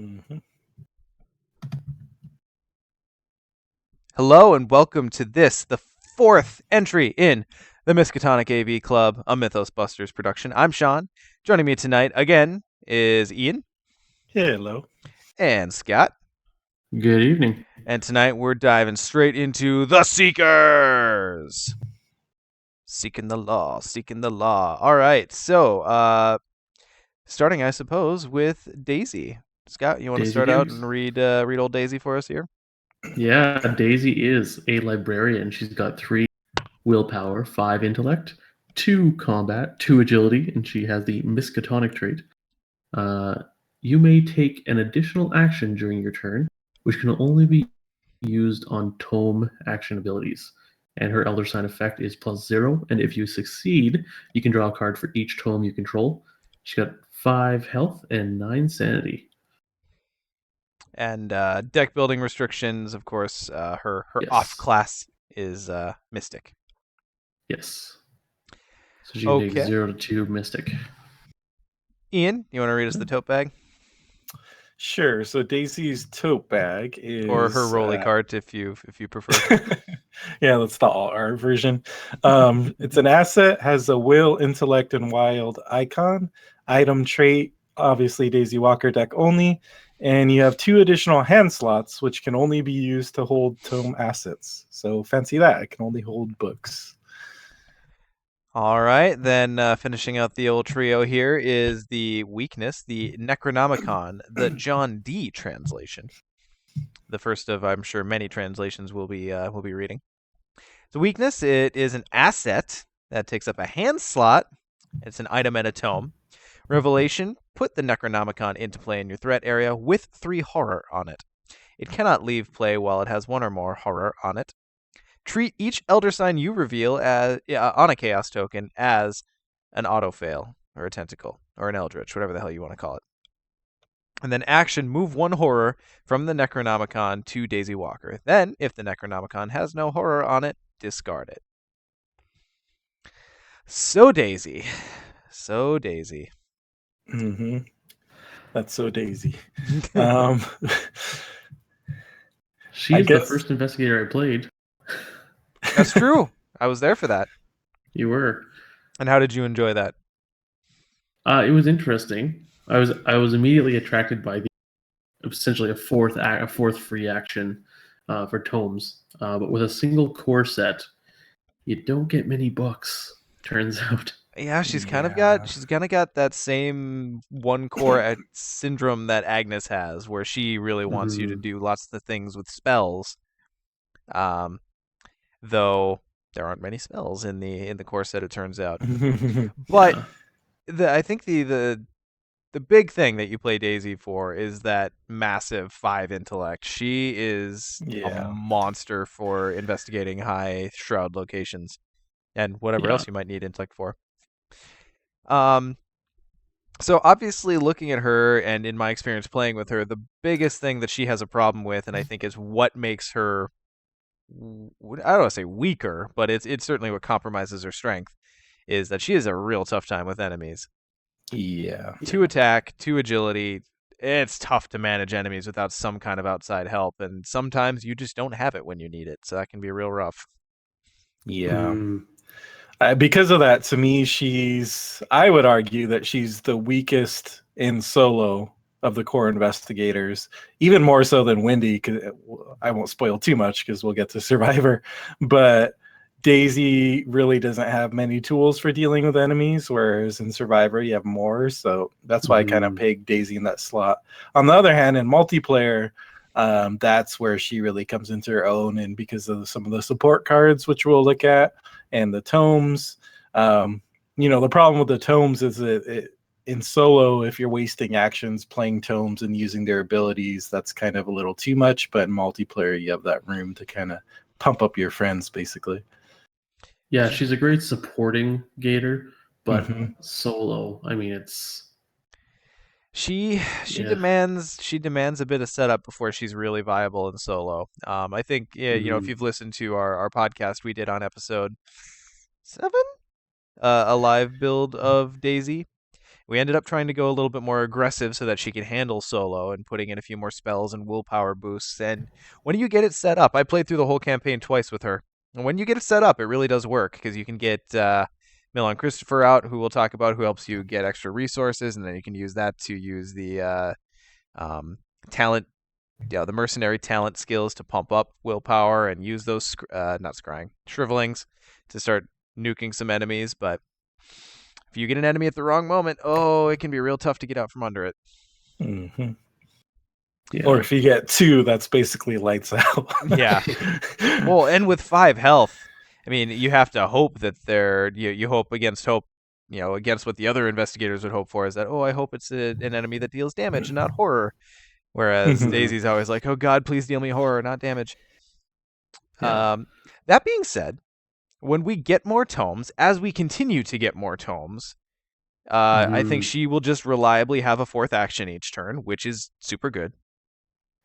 Mm-hmm. Hello and welcome to the fourth entry in the Miskatonic AV Club, a Mythos Busters production. I'm Sean. Joining me tonight again is Ian Hello. and Scott. Good evening. And tonight we're diving straight into the Seekers. Seeking the law. All right, so starting, I suppose, with Daisy. Scott, you want to Daisy start out Dukes. and read old Daisy for us here? Yeah, Daisy is a librarian. She's got 3 willpower, 5 intellect, 2 combat, 2 agility, and she has the Miskatonic trait. You may take an additional action during your turn, which can only be used on tome action abilities. And her Elder Sign effect is +0, and if you succeed, you can draw a card for each tome you control. She's got 5 health and 9 sanity. And deck building restrictions, of course. Her Yes. off class is Mystic. Yes. So she can take Okay. 0 to 2 Mystic. Ian, you want to read us the tote bag Sure. So Daisy's tote bag is, or her rolly cart, if you prefer? yeah, that's the all art version. It's an asset, has a will, intellect, and wild icon. Item trait, obviously Daisy Walker deck only. And you have 2 additional hand slots, which can only be used to hold tome assets. So fancy that. It can only hold books. All right, then finishing out the old trio here is the weakness, the Necronomicon, the John D translation. The first of, I'm sure, many translations we'll be reading. The weakness, it is an asset that takes up a hand slot. It's an item and a tome. Revelation, put the Necronomicon into play in your threat area with 3 horror on it. It cannot leave play while it has 1 or more horror on it. Treat each Elder Sign you reveal as on a Chaos token as an auto-fail, or a tentacle, or an Eldritch, whatever the hell you want to call it. And then action, move 1 horror from the Necronomicon to Daisy Walker. Then, if the Necronomicon has no horror on it, discard it. So Daisy. Mm-hmm. That's so Daisy. She's the first investigator I played. That's true. I was there for that. You were. And how did you enjoy that? It was interesting. I was immediately attracted by the essentially a fourth free action for tomes, but with a single core set, you don't get many books. Turns out. Yeah, she's kind of got that same 1 core syndrome that Agnes has, where she really wants you to do lots of things with spells. Though there aren't many spells in the core set, it turns out. But I think the big thing that you play Daisy for is that massive 5 intellect. She is a monster for investigating high shroud locations and whatever else you might need intellect for. So obviously looking at her, and in my experience playing with her, the biggest thing that she has a problem with, and I think is what makes her, I don't want to say weaker, but it's certainly what compromises her strength, is that she has a real tough time with enemies. Yeah. 2 attack, 2 agility. It's tough to manage enemies without some kind of outside help, and sometimes you just don't have it when you need it, so that can be real rough. Yeah. Because of that, to me, I would argue that she's the weakest in solo of the core investigators, even more so than Wendy. I won't spoil too much because we'll get to Survivor, but Daisy really doesn't have many tools for dealing with enemies, whereas in Survivor you have more. So that's why I kind of peg Daisy in that slot. On the other hand, in multiplayer, that's where she really comes into her own, and because of some of the support cards, which we'll look at, and the tomes, the problem with the tomes is that in solo, if you're wasting actions playing tomes and using their abilities, that's kind of a little too much. But in multiplayer, you have that room to kind of pump up your friends, basically. Yeah, she's a great supporting gator, but solo, I mean, it's She demands a bit of setup before she's really viable in solo. I think if you've listened to our podcast we did on episode 7, a live build of Daisy, We ended up trying to go a little bit more aggressive so that she could handle solo and putting in a few more spells and willpower boosts. And when you get it set up, I played through the whole campaign twice with her. And when you get it set up, it really does work because you can get Milan Christopher out, who we'll talk about, who helps you get extra resources, and then you can use that to use the talent, the mercenary talent skills to pump up willpower and use those not scrying shrivelings to start nuking some enemies. But if you get an enemy at the wrong moment, it can be real tough to get out from under it. Mm-hmm. Yeah. Or if you get 2, that's basically lights out. Yeah. Well, and with 5 health, I mean, you have to hope that you hope against hope, against what the other investigators would hope for is that, I hope it's an enemy that deals damage and not horror. Whereas Daisy's always like, oh God, please deal me horror, not damage. Yeah. That being said, when we get more tomes, as we continue to get more tomes, I think she will just reliably have a 4th action each turn, which is super good.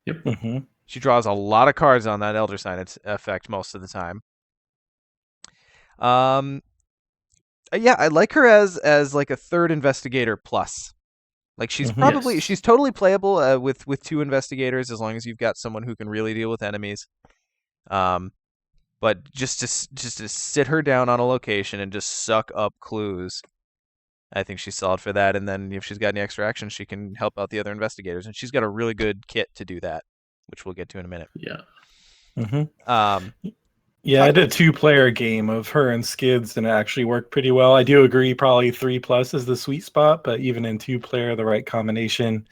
Yep. Mm-hmm. She draws a lot of cards on that Elder Sign effect most of the time. Yeah, I like her as like a 3rd investigator plus. Like she's she's totally playable with 2 investigators as long as you've got someone who can really deal with enemies. But just to sit her down on a location and just suck up clues, I think she's solid for that. And then if she's got any extra action, she can help out the other investigators, and she's got a really good kit to do that, which we'll get to in a minute. Yeah. Mm-hmm. Yeah, I did a 2-player game of her and Skids, and it actually worked pretty well. I do agree, probably 3+ is the sweet spot, but even in 2-player, the right combination.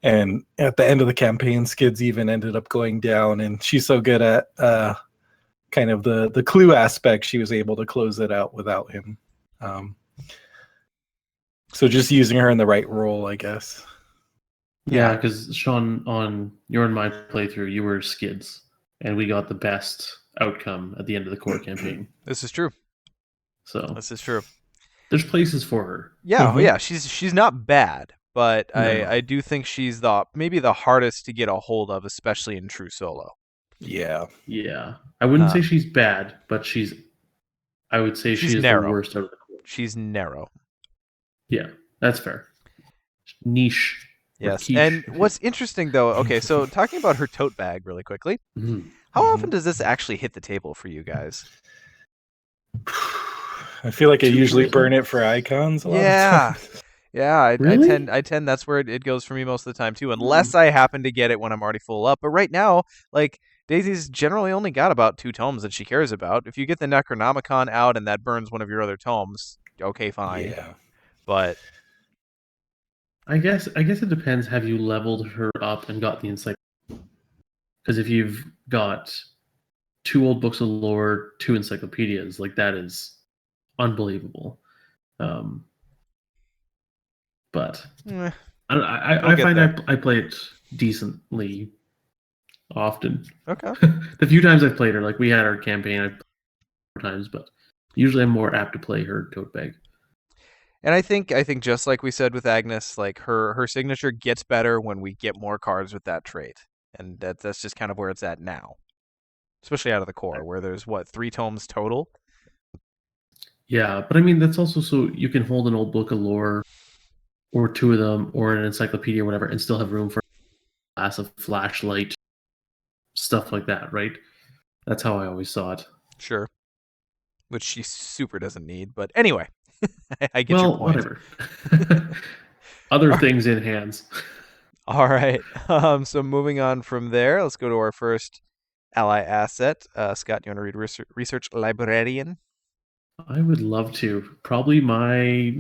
And at the end of the campaign, Skids even ended up going down, and she's so good at kind of the clue aspect, she was able to close it out without him. So just using her in the right role, I guess. Yeah, because Sean, on your and my playthrough, you were Skids, and we got the best outcome at the end of the core campaign. This is true. So this is true. There's places for her. Yeah, yeah. She's not bad, but no. I do think she's maybe the hardest to get a hold of, especially in true solo. Yeah. Yeah. I wouldn't say she's bad, but I would say she's narrow. The worst out of the core. She's narrow. Yeah, that's fair. Niche. Yes. And what's interesting though, okay, so talking about her tote bag really quickly. How often does this actually hit the table for you guys? I feel like I usually burn it for icons a lot of times. Yeah, really? I tend that's where it goes for me most of the time too, unless I happen to get it when I'm already full up. But right now, like Daisy's generally only got about 2 tomes that she cares about. If you get the Necronomicon out and that burns one of your other tomes, okay, fine. Yeah. But I guess it depends. Have you leveled her up and got the encyclopedia? Because if you've got 2 old books of lore, 2 encyclopedias, like that is unbelievable. But I find I play it decently often. Okay. The few times I've played her, like we had our campaign, I've played her times, but usually I'm more apt to play her tote bag. And I think just like we said with Agnes, like her signature gets better when we get more cards with that trait, and that's just kind of where it's at now, especially out of the core, where there's 3 tomes total. Yeah, but I mean that's also so you can hold an old book of lore, or 2 of them, or an encyclopedia or whatever, and still have room for a glass of flashlight, stuff like that, right? That's how I always saw it. Sure. Which she super doesn't need, but anyway. I get your point. Whatever. Other things in hands. All right. So moving on from there, let's go to our first ally asset. Scott, you want to read Research Librarian? I would love to. Probably my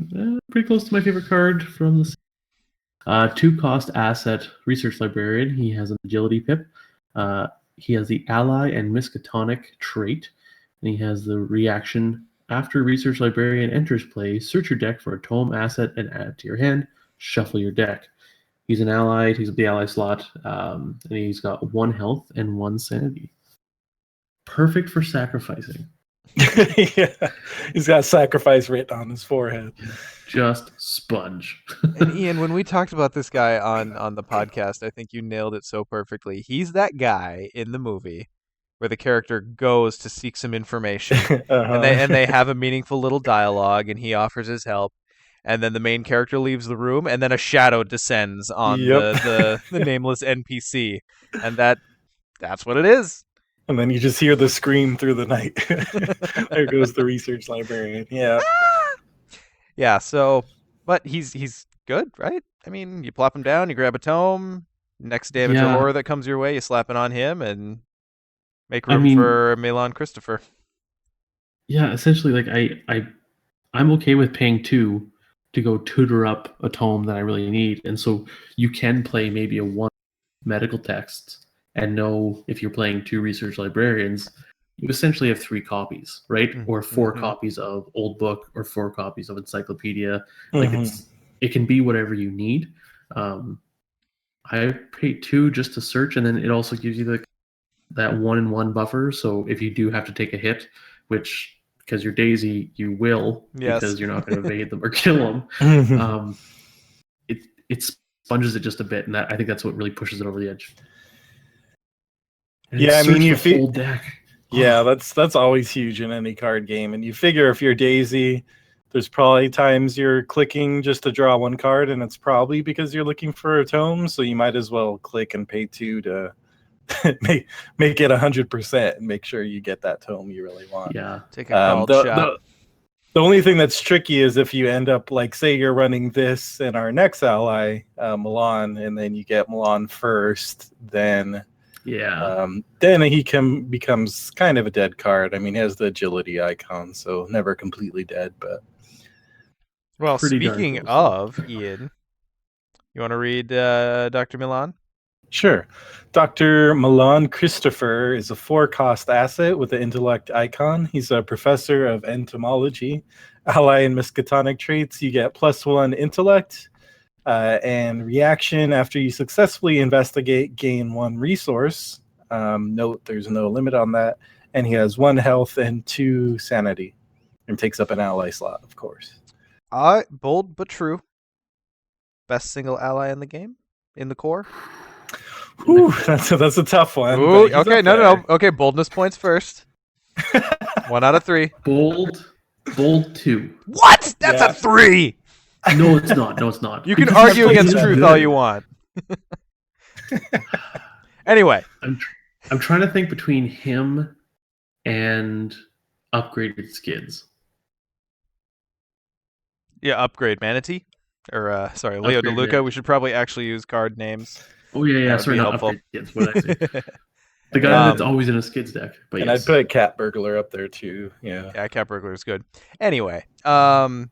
pretty close to my favorite card from the 2-cost asset Research Librarian. He has an agility pip. He has the ally and Miskatonic trait, and he has the reaction. After Research Librarian enters play, search your deck for a tome asset and add it to your hand. Shuffle your deck. He's an ally. He's up the ally slot, and he's got 1 health and 1 sanity. Perfect for sacrificing. Yeah, he's got sacrifice written on his forehead. Just sponge. And Ian, when we talked about this guy on the podcast, I think you nailed it so perfectly. He's that guy in the movie where the character goes to seek some information, and they have a meaningful little dialogue, and he offers his help, and then the main character leaves the room, and then a shadow descends on Yep. the nameless NPC, and that's what it is. And then you just hear the scream through the night. There goes the research librarian. Yeah. Yeah. So, but he's good, right? I mean, you plop him down, you grab a tome. Next damage or Yeah. horror that comes your way, you slap it on him and make I room mean- for Milan Christopher. Yeah, essentially, like I'm okay with paying 2 to go tutor up a tome that I really need, and so you can play maybe a 1 medical text and know if you're playing 2 research librarians, you essentially have 3 copies, right? Or 4 copies of old book or 4 copies of encyclopedia. Like it can be whatever you need. I pay 2 just to search, and then it also gives you that 1-in-1 buffer. So if you do have to take a hit, which because you're Daisy, you will, Yes. because you're not going to evade them or kill them. It sponges it just a bit, and I think that's what really pushes it over the edge. And Yeah, I mean, you the whole deck. Yeah, that's always huge in any card game. And you figure if you're Daisy, there's probably times you're clicking just to draw 1 card, and it's probably because you're looking for a tome. So you might as well click and pay 2 to make it 100% and make sure you get that tome you really want. Yeah, take a called shot. The only thing that's tricky is if you end up, like, say you're running this in our next ally, Milan, and then you get Milan first, then then he becomes kind of a dead card. I mean, he has the agility icon, so never completely dead. But well, speaking of Ian, you want to read Dr. Milan? Sure. Dr. Milan Christopher is a 4-cost asset with the intellect icon. He's a professor of entomology. Ally and Miskatonic traits, you get +1 intellect. And reaction after you successfully investigate, gain 1 resource. Note there's no limit on that. And he has 1 health and 2 sanity. And takes up an ally slot, of course. Bold but true. Best single ally in the game? In the core? Whew, that's a tough one. Ooh, okay, no. Okay, boldness points first. 1 out of 3. Bold 2. What? That's a 3! No, it's not. No, it's not. You can argue against truth all you want. Anyway. I'm trying to think between him and upgraded skids. Yeah, upgrade Manatee. Or, sorry, Leo DeLuca. Yeah. We should probably actually use card names. Oh, yeah. Sorry, not upgrade skids. What did I say? The guy that's always in a skids deck. But and I'd put Cat Burglar up there, too. Yeah, Cat Burglar is good. Anyway, Ian.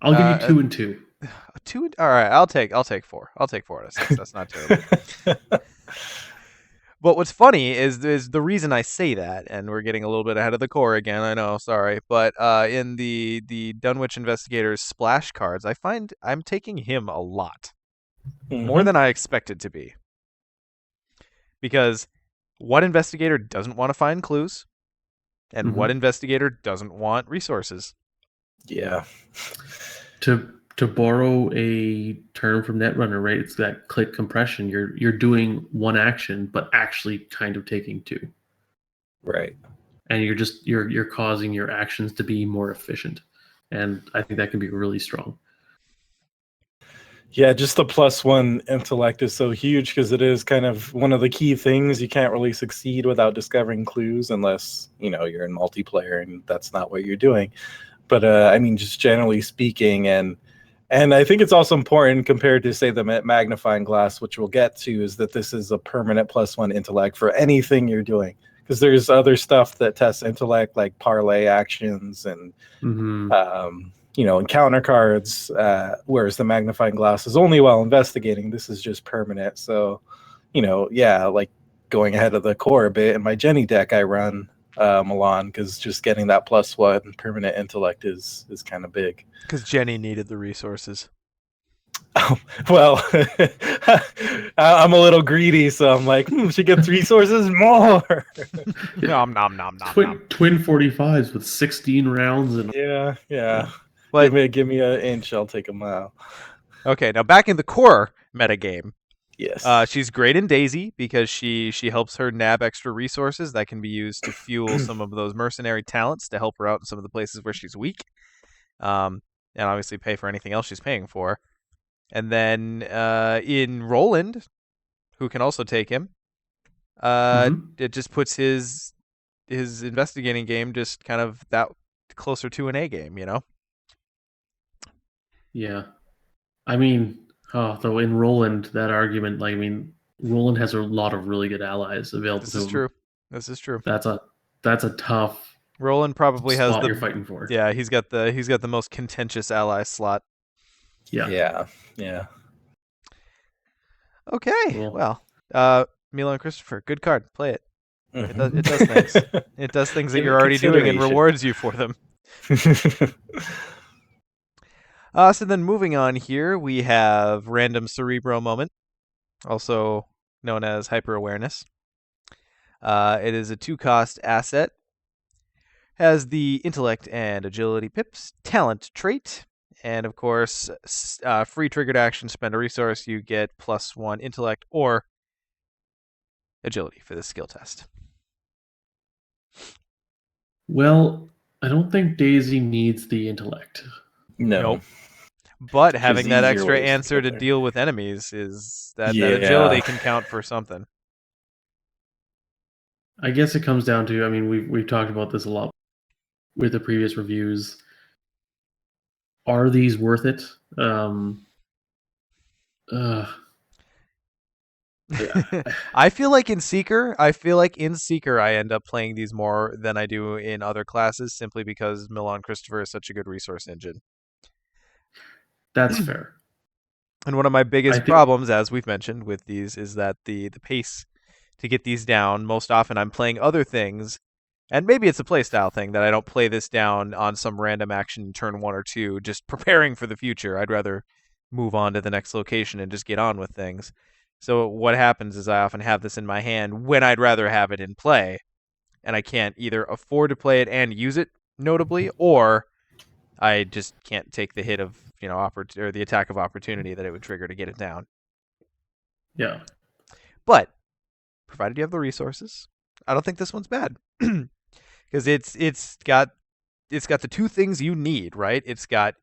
I'll give you 2 and 2. 2? All right, I'll take 4. I'll take 4 out of 6. That's not terrible. But what's funny is the reason I say that, and we're getting a little bit ahead of the core again, I know, sorry, but in the Dunwich Investigator's splash cards, I find I'm taking him a lot. More than I expected to be. Because what investigator doesn't want to find clues? And what investigator doesn't want resources? Yeah. To borrow a term from Netrunner, right? It's that click compression. You're doing 1 action, but actually kind of taking 2. Right. And you're causing your actions to be more efficient. And I think that can be really strong. Yeah, just the +1 intellect is so huge because it is kind of one of the key things. You can't really succeed without discovering clues unless, you're in multiplayer and that's not what you're doing. But I mean, just generally speaking, and I think it's also important compared to, say, the magnifying glass, which we'll get to, is that this is a permanent +1 intellect for anything you're doing. Because there's other stuff that tests intellect, like parlay actions and encounter cards, whereas the magnifying glass is only while investigating. This is just permanent. So, like going ahead of the core a bit, in my Jenny deck I run Milan, because just getting that +1 permanent intellect is kind of big. Because Jenny needed the resources. Oh, well, I'm a little greedy, so I'm like, she gets resources more. Nom. Twin 45s with 16 rounds and yeah. But give me an inch, I'll take a mile. Okay, now back in the core metagame. Yes. She's great in Daisy because she helps her nab extra resources that can be used to fuel some of those mercenary talents to help her out in some of the places where she's weak. and obviously pay for anything else she's paying for. And then in Roland, who can also take him, it just puts his investigating game just kind of that closer to an A game, you know? Yeah. I mean, though in Roland, that argument, like, I mean, Roland has a lot of really good allies available This to is him. true. This is true. That's a tough Roland probably has slot the you're fighting for. Yeah, he's got the most contentious ally slot. Yeah. Okay. Cool. Well, Milo and Christopher, good card. Play it. Mhm. It does things. It does things that Give you're it already doing and consideration. rewards you for them. So then moving on here, we have Random Cerebro Moment, also known as Hyper Awareness. It is a 2-cost asset. Has the Intellect and Agility pips, Talent trait, and of course, free triggered action, spend a resource, you get +1 Intellect or Agility for this skill test. Well, I don't think Daisy needs the intellect. No. Nope. But There's having that easier extra ways to answer get to there. deal with enemies is that Yeah. agility can count for something. I guess it comes down to, I mean, we've talked about this a lot with the previous reviews. Are these worth it? I feel like in Seeker, I end up playing these more than I do in other classes simply because Milan Christopher is such a good resource engine. That's fair. And one of my I biggest think- problems, as we've mentioned with these, is that the pace to get these down, most often I'm playing other things, and maybe it's a playstyle thing that I don't play this down on some random action in turn 1 or 2, just preparing for the future. I'd rather move on to the next location and just get on with things. So what happens is I often have this in my hand when I'd rather have it in play, and I can't either afford to play it and use it notably, or I just can't take the hit of or the attack of opportunity that it would trigger to get it down. Yeah. But provided you have the resources, I don't think this one's bad because it's got the two things you need, right? It's got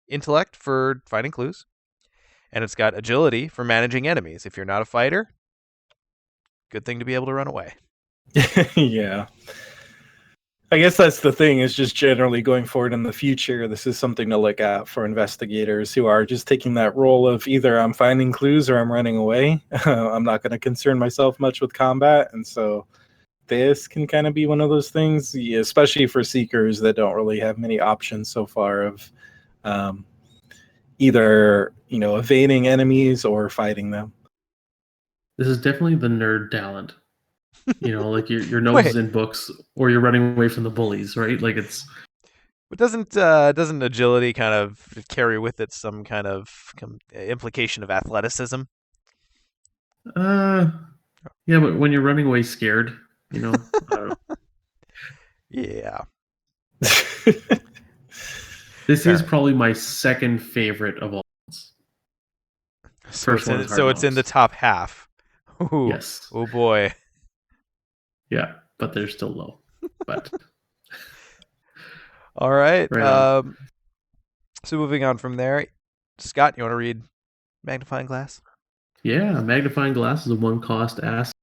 intellect for finding clues, and it's got agility for managing enemies. If you're not a fighter, good thing to be able to run away. Yeah. I guess that's the thing, is just generally going forward in the future, this is something to look at for investigators who are just taking that role of either I'm finding clues or I'm running away. I'm not going to concern myself much with combat. And so this can kind of be one of those things, especially for seekers that don't really have many options so far of either, evading enemies or fighting them. This is definitely the nerd talent. Like your nose is in books, or you're running away from the bullies, right? Like it's. But doesn't agility kind of carry with it some kind of implication of athleticism? Yeah, but when you're running away scared, I don't know. Yeah. This is probably my second favorite of all. So it's in the top half. Ooh. Yes. Oh boy. Yeah, but they're still low. But all right. Right So moving on from there, Scott, you want to read Magnifying Glass? Yeah, Magnifying Glass is a 1-cost asset.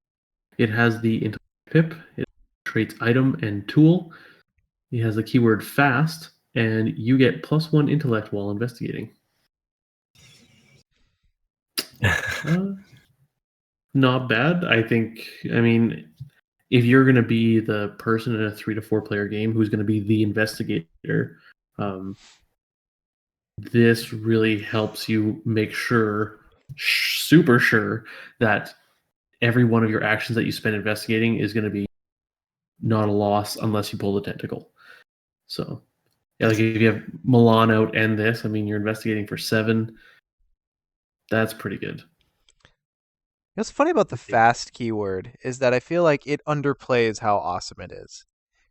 It has the intellect pip. It traits item and tool. It has the keyword fast, and you get +1 intellect while investigating. Not bad. I mean, if you're going to be the person in a 3 to 4 player game who's going to be the investigator, this really helps you make sure, super sure, that every one of your actions that you spend investigating is going to be not a loss unless you pull the tentacle. So, yeah, like if you have Milan out and this, I mean, you're investigating for 7. That's pretty good. What's funny about the fast keyword is that I feel like it underplays how awesome it is.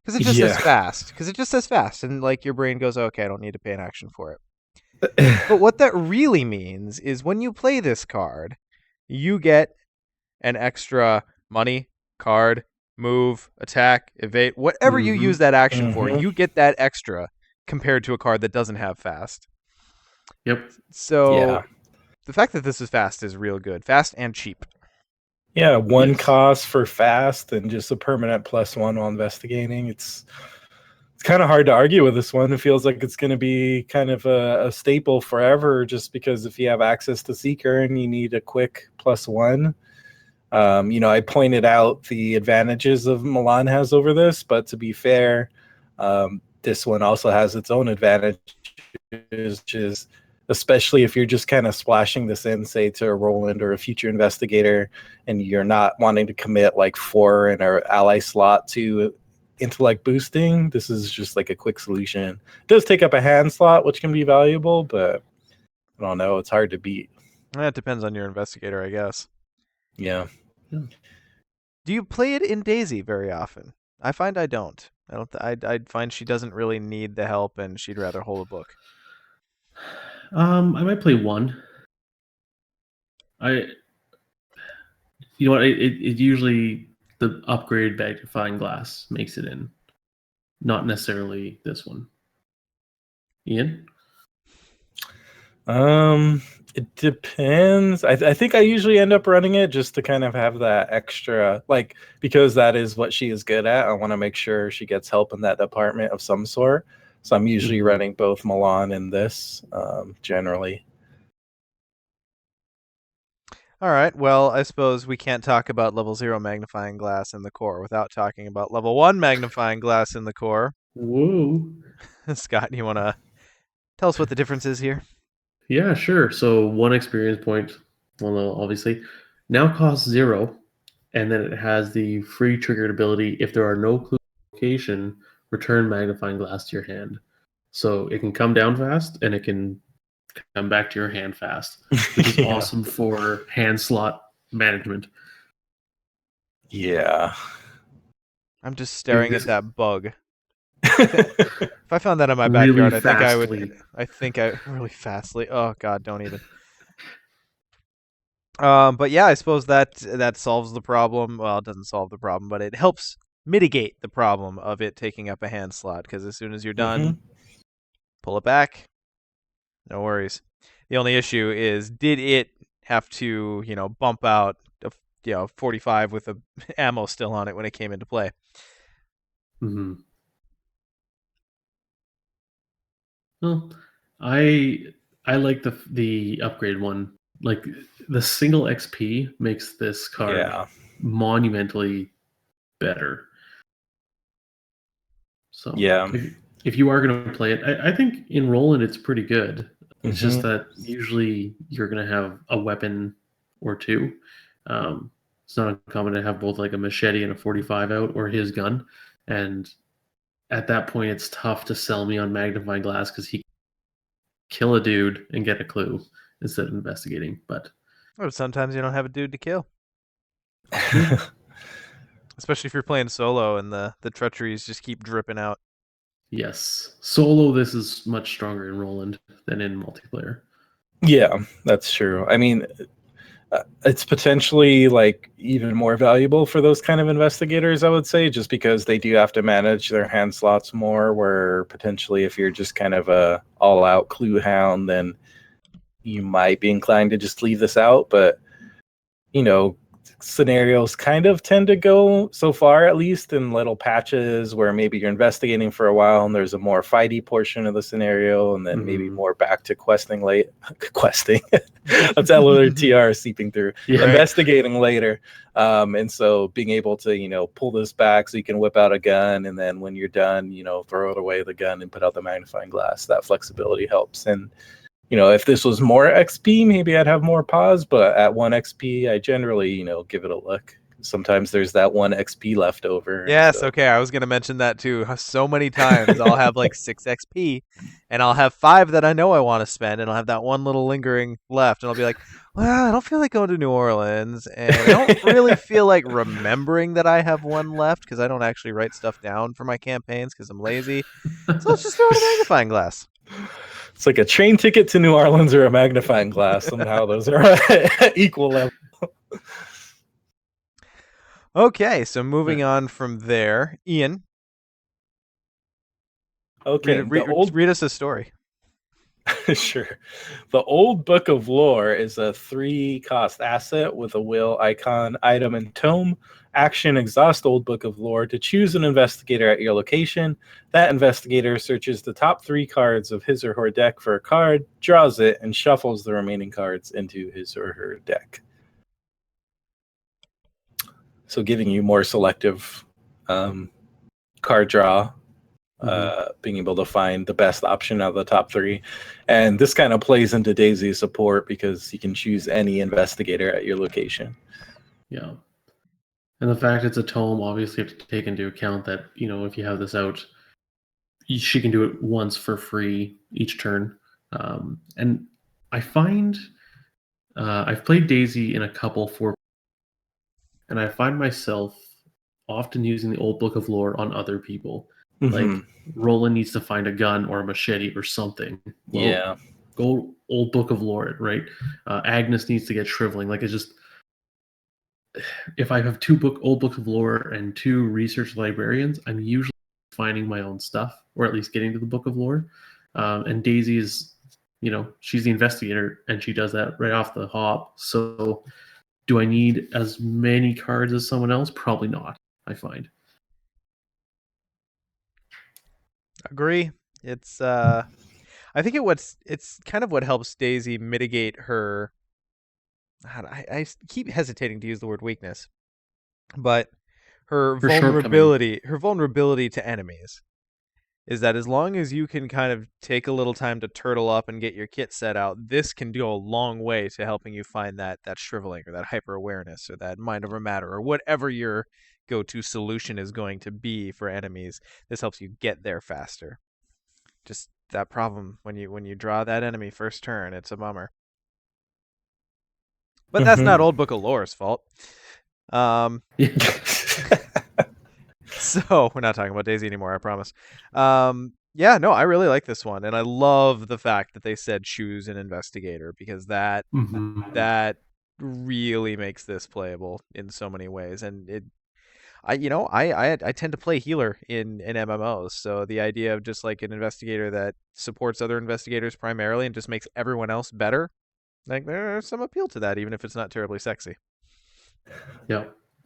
Because it just says fast. Because it just says fast. And like your brain goes, okay, I don't need to pay an action for it. But what that really means is when you play this card, you get an extra money, card, move, attack, evade, whatever you use that action for, you get that extra compared to a card that doesn't have fast. Yep. So Yeah. the fact that this is fast is real good. Fast and cheap. Yeah, one Yes. cost for fast and just a permanent +1 while investigating. It's kind of hard to argue with this one. It feels like it's going to be kind of a staple forever, just because if you have access to Seeker and you need a quick +1. I pointed out the advantages of Milan has over this, but to be fair, this one also has its own advantages, which is especially if you're just kind of splashing this in, say, to a Roland or a future investigator, and you're not wanting to commit like 4 in an ally slot to intellect boosting. This is just like a quick solution. It does take up a hand slot, which can be valuable, but I don't know. It's hard to beat. That depends on your investigator, I guess. Yeah. Do you play it in Daisy very often? I find I don't. I find she doesn't really need the help, and she'd rather hold a book. I might play one. You know what? It usually the upgrade magnifying glass makes it in, not necessarily this one. Ian? It depends. I think I usually end up running it just to kind of have that extra, like, because that is what she is good at. I want to make sure she gets help in that department of some sort. So I'm usually running both Milan and this, generally. All right. Well, I suppose we can't talk about level 0 magnifying glass in the core without talking about level 1 magnifying glass in the core. Whoa. Scott, you want to tell us what the difference is here? Yeah, sure. So 1 experience point, well, obviously, now costs 0, and then it has the free triggered ability. If there are no clues to location, return magnifying glass to your hand. So it can come down fast, and it can come back to your hand fast, which is Yeah. awesome for hand slot management. Yeah. I'm just staring at that bug. If If I found that in my Really backyard, I think I fastly. would. I think I really fastly. Oh God, don't even. But yeah, I suppose that solves the problem. Well, it doesn't solve the problem, but it helps mitigate the problem of it taking up a hand slot. Because as soon as you're done, pull it back. No worries. The only issue is, did it have to, bump out, 45 with the ammo still on it when it came into play? Mm-hmm. Well, I like the upgrade one. Like the single XP makes this card Yeah. monumentally better. So Yeah. if you are going to play it, I think in Roland it's pretty good. It's just Mhm. that usually you're going to have a weapon or two. It's not uncommon to have both like a machete and a 45 out, or his gun. And at that point, it's tough to sell me on magnifying glass because he kill a dude and get a clue instead of investigating. But Or sometimes you don't have a dude to kill. Especially if you're playing solo and the treacheries just keep dripping out. yes, solo this is much stronger in Roland than in multiplayer. Yeah, that's true. I mean, it's potentially like even more valuable for those kind of investigators, I would say, just because they do have to manage their hand slots more, where potentially if you're just kind of a all-out clue hound, then you might be inclined to just leave this out. But scenarios kind of tend to go, so far at least, in little patches where maybe you're investigating for a while and there's a more fighty portion of the scenario, and then maybe more back to questing. That's LRTR seeping through. Yeah. Investigating later, and so being able to pull this back so you can whip out a gun, and then when you're done, throw it away, the gun, and put out the magnifying glass. That flexibility helps. And if this was more XP, maybe I'd have more pause, but at 1 XP, I generally, give it a look. Sometimes there's that 1 XP left over. Yes, so. okay, I was going to mention that too. So many times I'll have like 6 XP, and I'll have 5 that I know I want to spend, and I'll have that one little lingering left, and I'll be like, well, I don't feel like going to New Orleans, and I don't really feel like remembering that I have 1 left, because I don't actually write stuff down for my campaigns, because I'm lazy. So let's just throw in a magnifying glass. It's like a train ticket to New Orleans or a magnifying glass. Somehow those are at equal level. Okay, so moving on from there, Ian. Okay, Read us a story. Sure. The Old Book of Lore is a 3-cost asset with a will, icon, item, and tome. Action: exhaust Old Book of Lore to choose an investigator at your location. That investigator searches the top 3 cards of his or her deck for a card, draws it, and shuffles the remaining cards into his or her deck. So giving you more selective card draw, being able to find the best option out of the top 3. And this kind of plays into Daisy's support because you can choose any investigator at your location. Yeah. And the fact it's a tome, obviously you have to take into account that, if you have this out, she can do it once for free each turn. And I find I've played Daisy in a couple and I find myself often using the Old Book of Lore on other people. Like Roland needs to find a gun or a machete or something. Well, Yeah. Go Old Book of Lore, right? Agnes needs to get shriveling. Like, it's just, if I have Old Books of Lore and 2 research librarians, I'm usually finding my own stuff, or at least getting to the Book of Lore. And Daisy is, she's the investigator, and she does that right off the hop. So, do I need as many cards as someone else? Probably not, I find. Agree. It's I think it's kind of what helps Daisy mitigate her. I keep hesitating to use the word weakness, but her vulnerability to enemies is that as long as you can kind of take a little time to turtle up and get your kit set out, this can go a long way to helping you find that shriveling or that hyper awareness or that mind over matter or whatever your go-to solution is going to be for enemies. This helps you get there faster. Just that problem when you draw that enemy first turn, it's a bummer. But that's not Old Book of Lore's fault. So we're not talking about Daisy anymore, I promise. Yeah, no, I really like this one, and I love the fact that they said choose an investigator, because that really makes this playable in so many ways. And I tend to play healer in MMOs, so the idea of just like an investigator that supports other investigators primarily and just makes everyone else better, like there's some appeal to that, even if it's not terribly sexy. Yeah.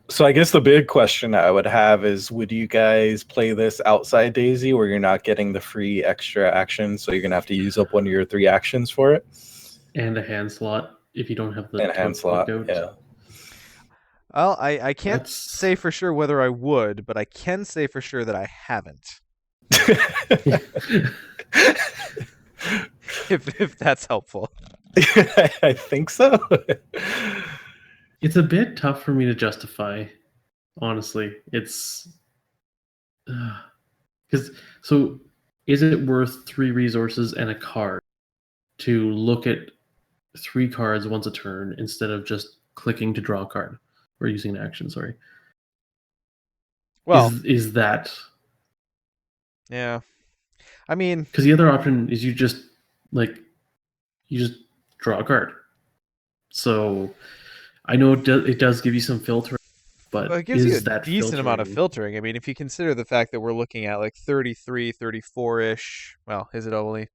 So I guess the big question I would have is, would you guys play this outside Daisy where you're not getting the free extra action, so you're going to have to use up one of your 3 actions for it? And a hand slot if you don't have the hand slot, yeah. Well, I can't say for sure whether I would, but I can say for sure that I haven't. if that's helpful. I think so. It's a bit tough for me to justify, honestly. It's because so is it worth 3 resources and a card to look at 3 cards once a turn instead of just clicking to draw a card or using an action? Sorry. Well, is that? Yeah, I mean, because the other option is you just draw a card. So I know it does give you some filtering, but it gives you a that decent amount of filtering. I mean, if you consider the fact that we're looking at like 33, 34-ish. Well, is it only?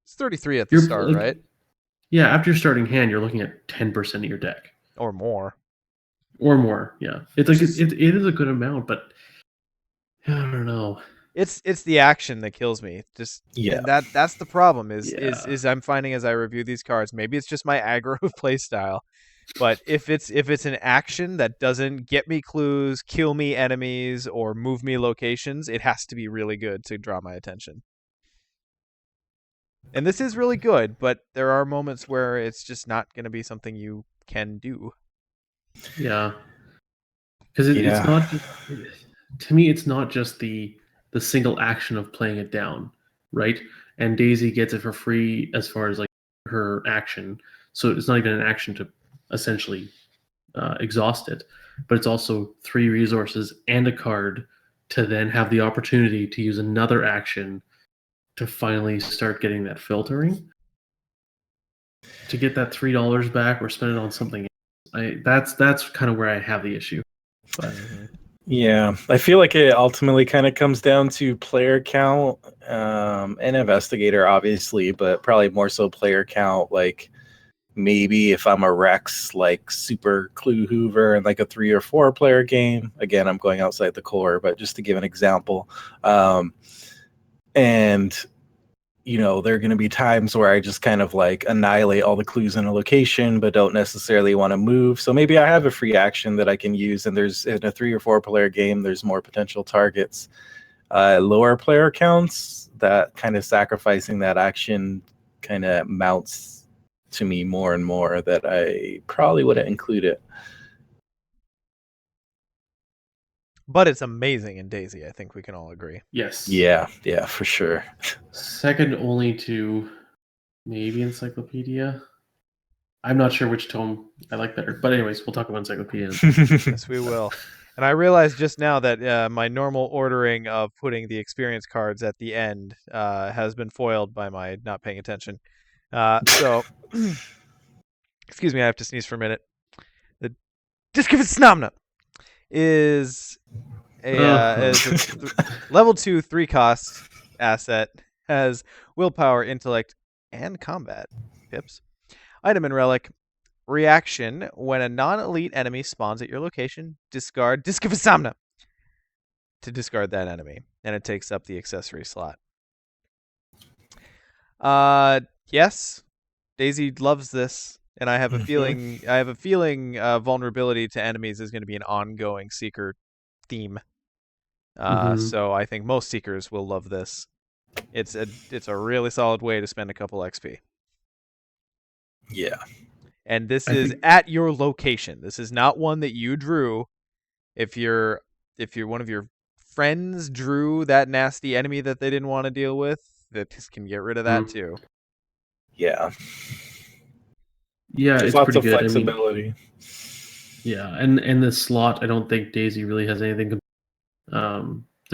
It's 33 at the start, right? Yeah, after your starting hand, you're looking at 10% of your deck. Or more. Yeah. It's like it is a good amount, but I don't know. It's the action that kills me. And that's the problem is I'm finding as I review these cards, maybe it's just my aggro play style, but if it's an action that doesn't get me clues, kill me enemies, or move me locations, it has to be really good to draw my attention. And this is really good, but there are moments where it's just not going to be something you can do. Yeah. Because it's not just, to me, it's not just the single action of playing it down, right? And Daisy gets it for free as far as like her action. So it's not even an action to essentially exhaust it, but it's also 3 resources and a card to then have the opportunity to use another action to finally start getting that filtering. To get that $3 back or spend it on something else. That's kind of where I have the issue. But Yeah, I feel like it ultimately kind of comes down to player count, and investigator, obviously, but probably more so player count. Like maybe if I'm a Rex, like super Clue Hoover and like a 3 or 4 player game. Again, I'm going outside the core, but just to give an example. And there are going to be times where I just kind of like annihilate all the clues in a location, but don't necessarily want to move. So maybe I have a free action that I can use, and there's in a 3 or 4 player game, there's more potential targets. Lower player counts, that kind of sacrificing that action kind of mounts to me more and more that I probably wouldn't include it. But it's amazing in Daisy. I think we can all agree. Yes. Yeah, for sure. Second only to maybe Encyclopedia. I'm not sure which tome I like better. But anyways, we'll talk about Encyclopedia. Yes, we will. And I realized just now that my normal ordering of putting the experience cards at the end has been foiled by my not paying attention. So, excuse me, I have to sneeze for a minute. The Discovitsnomna is a level 2 3-cost asset, has willpower, intellect, and combat pips. Item and relic. Reaction: when a non-elite enemy spawns at your location, discard Discovitsnomna to discard that enemy, and it takes up the accessory slot. Yes, Daisy loves this, and I have a feeling. Vulnerability to enemies is going to be an ongoing Seeker theme. So I think most Seekers will love this. It's a really solid way to spend a couple XP. Yeah. And this is at your location. This is not one that you drew. If you're one of your friends drew that nasty enemy that they didn't want to deal with, this can get rid of that too. Yeah. Yeah, there's it's lots pretty of good. flexibility. Yeah, and the slot, I don't think Daisy really has anything.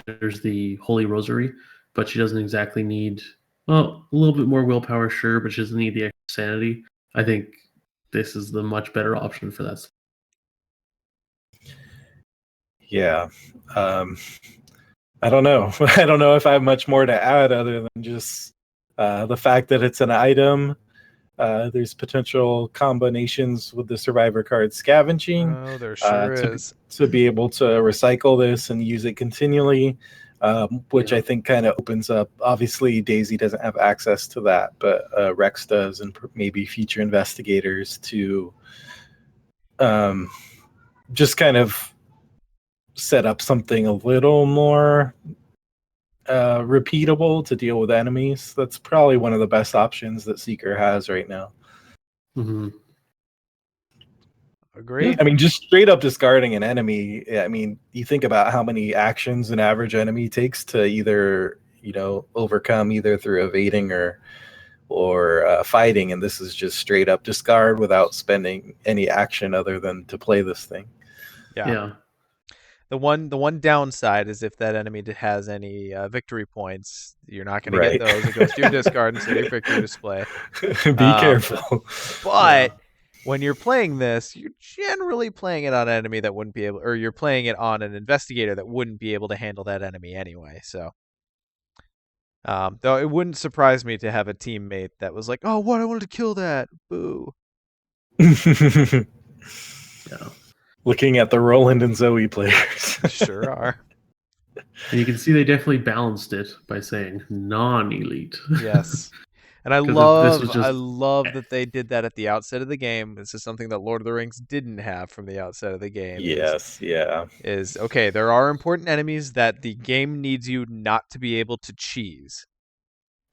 There's the Holy Rosary, but she doesn't exactly need, well, a little bit more willpower, sure, but she doesn't need the extra sanity. I think this is the much better option for that. Yeah. I don't know. I don't know if I have much more to add other than just the fact that it's an item. There's potential combinations with the survivor card scavenging. Oh, there sure is. To be able to recycle this and use it continually, which I think kind of opens up. Obviously, Daisy doesn't have access to that, but Rex does, and maybe future investigators to just kind of set up something a little more repeatable to deal with enemies. That's probably one of the best options that Seeker has right now. Agreed. I mean, just straight up discarding an enemy. I mean, you think about how many actions an average enemy takes to either, overcome either through evading or fighting, and this is just straight up discard without spending any action other than to play this thing. Yeah. The one downside is if that enemy has any victory points, you're not going to get those. It goes to your discard instead of your victory display. Be careful. But when you're playing this, you're generally playing it on an enemy that wouldn't be able, or you're playing it on an investigator that wouldn't be able to handle that enemy anyway. So, though it wouldn't surprise me to have a teammate that was like, "Oh, what? I wanted to kill that. Boo." Looking at the Roland and Zoe players. Sure are. And you can see they definitely balanced it by saying non-elite. Yes. And I love that they did that at the outset of the game. This is something that Lord of the Rings didn't have from the outset of the game. Yes, Is okay, there are important enemies that the game needs you not to be able to cheese.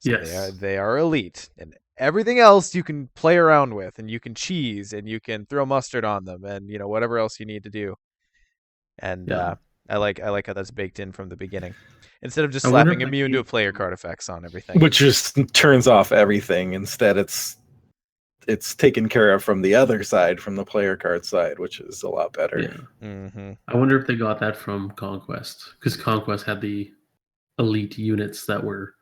So yes. They are elite. And everything else you can play around with, and you can cheese, and you can throw mustard on them, and whatever else you need to do. And I like how that's baked in from the beginning, instead of just slapping immune to player card effects on everything, which just turns off everything. Instead, it's taken care of from the other side, from the player card side, which is a lot better. I wonder if they got that from Conquest, because Conquest had the elite units that were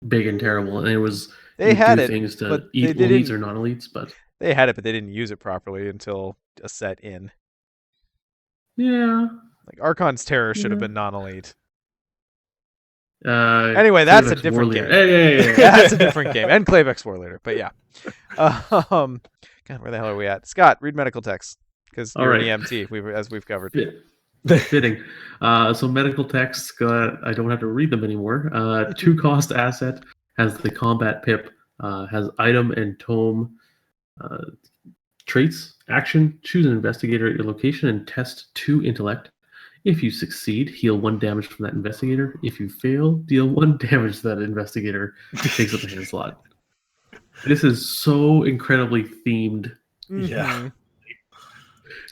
big and terrible, and it was they had it, things to but eat elites or non-elites, but they had it, but they didn't use it properly until a set in. Yeah, Like Archon's Terror should have Yeah. been non-elite. Anyway, Anyway, that's a different game. Hey. That's a different game. And Clavex War Leader, but yeah. God, where the hell are we at? Scott, read medical text because you're an EMT. As we've covered. Fitting. So medical texts, I don't have to read them anymore. 2-cost asset, has the combat pip, has item and tome traits. Action, choose an investigator at your location and test 2 intellect. If you succeed, heal 1 damage from that investigator. If you fail, deal 1 damage to that investigator. Takes up a hand slot. This is so incredibly themed. Yeah.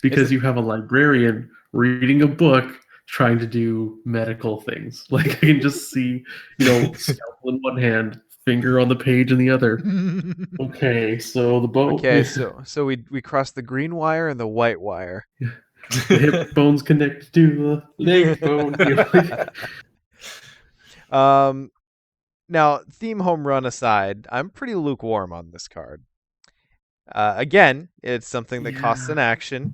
Because you have a librarian reading a book trying to do medical things. Like I can just see, scalpel in one hand, finger on the page in the other. Okay, so the bone. Okay, so we cross the green wire and the white wire. The hip bones connect to the leg bone. Now, theme home run aside, I'm pretty lukewarm on this card. Again, it's something that costs an action,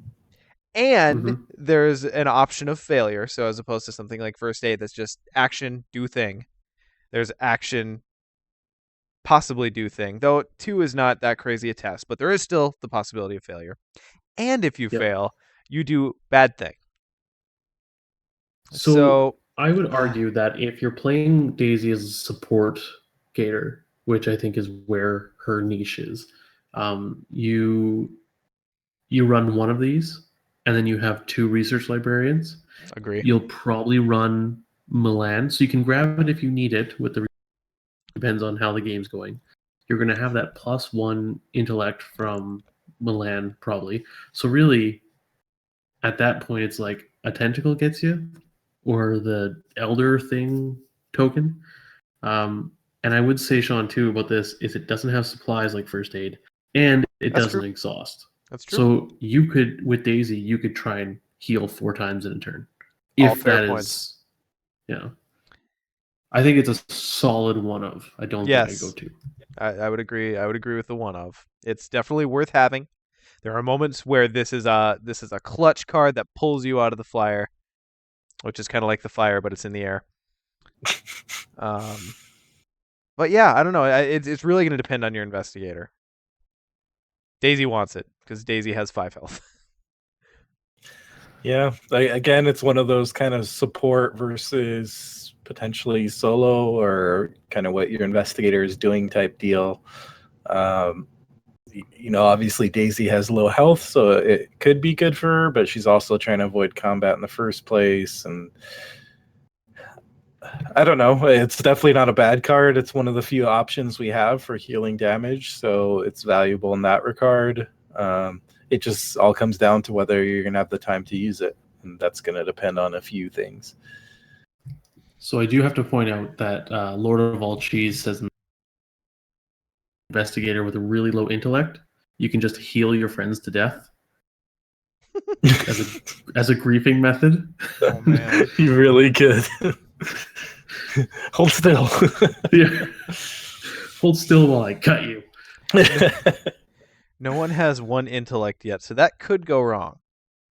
and there's an option of failure. So as opposed to something like First Aid that's just action, do thing, there's action, possibly do thing. Though 2 is not that crazy a test, but there is still the possibility of failure. And if you fail, you do bad thing. So I would argue that if you're playing Daisy as a support gator, which I think is where her niche is, you run one of these, and then you have 2 research librarians. Agree. You'll probably run Milan, so you can grab it if you need it. Depends on how the game's going. You're going to have that +1 intellect from Milan probably. So really, at that point, it's like a tentacle gets you, or the elder thing token. And I would say, Sean, too, about this is it doesn't have supplies like First Aid, and it doesn't exhaust. That's true. So you could, with Daisy, you could try and heal 4 times in a turn. If that is, I think it's a solid one of. I don't think I go 2. I would agree. I would agree with the one of. It's definitely worth having. There are moments where this is a clutch card that pulls you out of the flyer, which is kind of like the fire, but it's in the air. But yeah, I don't know. It's really going to depend on your investigator. Daisy wants it because Daisy has 5 health. Yeah, again, it's one of those kind of support versus potentially solo or kind of what your investigator is doing type deal. Obviously Daisy has low health, so it could be good for her, but she's also trying to avoid combat in the first place. And I don't know. It's definitely not a bad card. It's one of the few options we have for healing damage, so it's valuable in that regard. It just all comes down to whether you're going to have the time to use it, and that's going to depend on a few things. So I do have to point out that Lord of All Cheese says investigator with a really low intellect, you can just heal your friends to death as a griefing method. Oh man, you really could. Hold still. Yeah. Hold still while I cut you. No one has 1 intellect yet, so that could go wrong.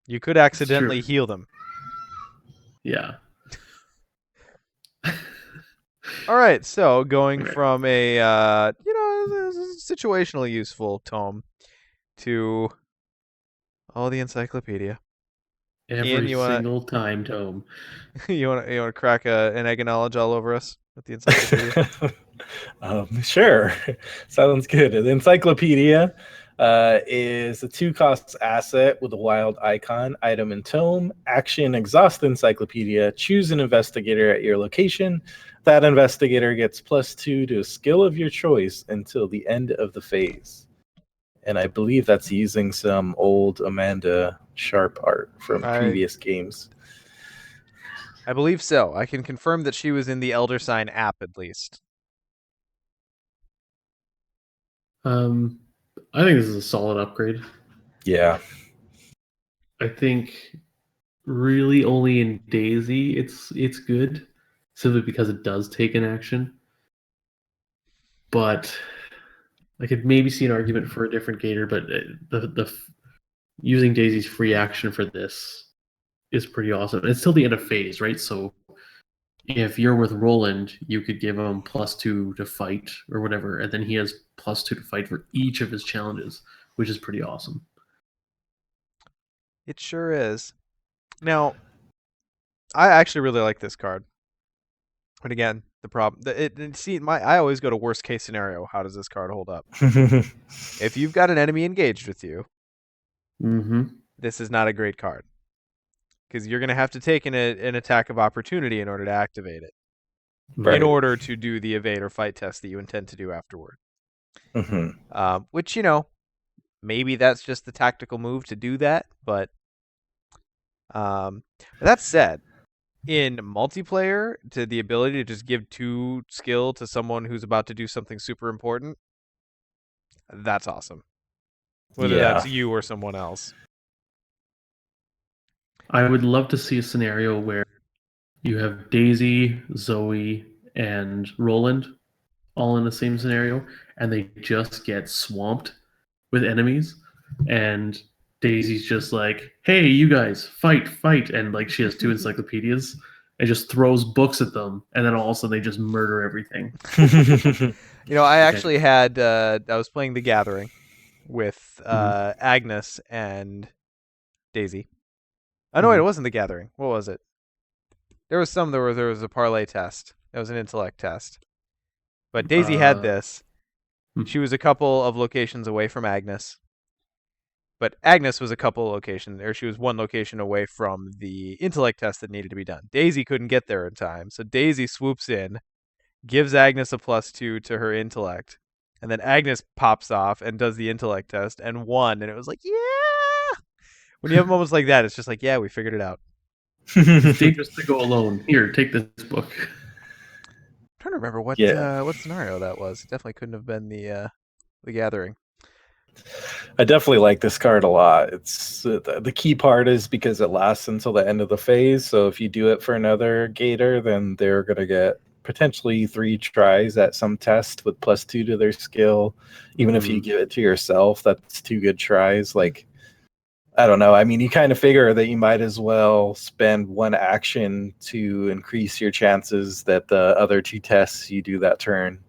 You could accidentally heal them. Yeah. All right, so going from a situationally useful tome to the encyclopedia. Every single time tome. You want to crack an egg of knowledge all over us with the encyclopedia? Sure. Sounds good. The encyclopedia is a 2-cost asset with a wild icon, item, and tome. Action, exhaust encyclopedia. Choose an investigator at your location. That investigator gets +2 to a skill of your choice until the end of the phase. And I believe that's using some old Amanda Sharp art from previous games. I believe so. I can confirm that she was in the Elder Sign app at least. I think this is a solid upgrade. Yeah. I think really only in Daisy it's good, simply because it does take an action. But I could maybe see an argument for a different gator, but the using Daisy's free action for this is pretty awesome. It's still the end of phase, right? So if you're with Roland, you could give him +2 to fight or whatever, and then he has +2 to fight for each of his challenges, which is pretty awesome. It sure is. Now, I actually really like this card. But again, the problem, I always go to worst case scenario. How does this card hold up? If you've got an enemy engaged with you, this is not a great card. Because you're going to have to take an attack of opportunity in order to activate it. Right. In order to do the evade or fight test that you intend to do afterward. Which, maybe that's just the tactical move to do that. But that said, in multiplayer, to the ability to just give 2 skill to someone who's about to do something super important, that's awesome. Whether that's you or someone else. I would love to see a scenario where you have Daisy, Zoe, and Roland all in the same scenario, and they just get swamped with enemies, and Daisy's just like, "Hey, you guys, fight, fight!" And like she has 2 encyclopedias, and just throws books at them, and then all of a sudden they just murder everything. I actually had I was playing The Gathering with Agnes and Daisy. Oh no, wait, it wasn't The Gathering. What was it? There was a parlay test. It was an intellect test. But Daisy had this. She was a couple of locations away from Agnes. But Agnes was a couple of locations, or she was 1 location away from the intellect test that needed to be done. Daisy couldn't get there in time, so Daisy swoops in, gives Agnes a +2 to her intellect, and then Agnes pops off and does the intellect test and won, and it was like, yeah! When you have moments like that, it's just like, yeah, we figured it out. It's dangerous to go alone. Here, take this book. I'm trying to remember what scenario that was. It definitely couldn't have been the Gathering. I definitely like this card a lot. It's the key part is because it lasts until the end of the phase. So if you do it for another Gator, then they're going to get potentially 3 tries at some test with +2 to their skill. Even if you give it to yourself, that's 2 good tries. Like, I don't know. I mean, you kind of figure that you might as well spend 1 action to increase your chances that the other 2 tests you do that turn,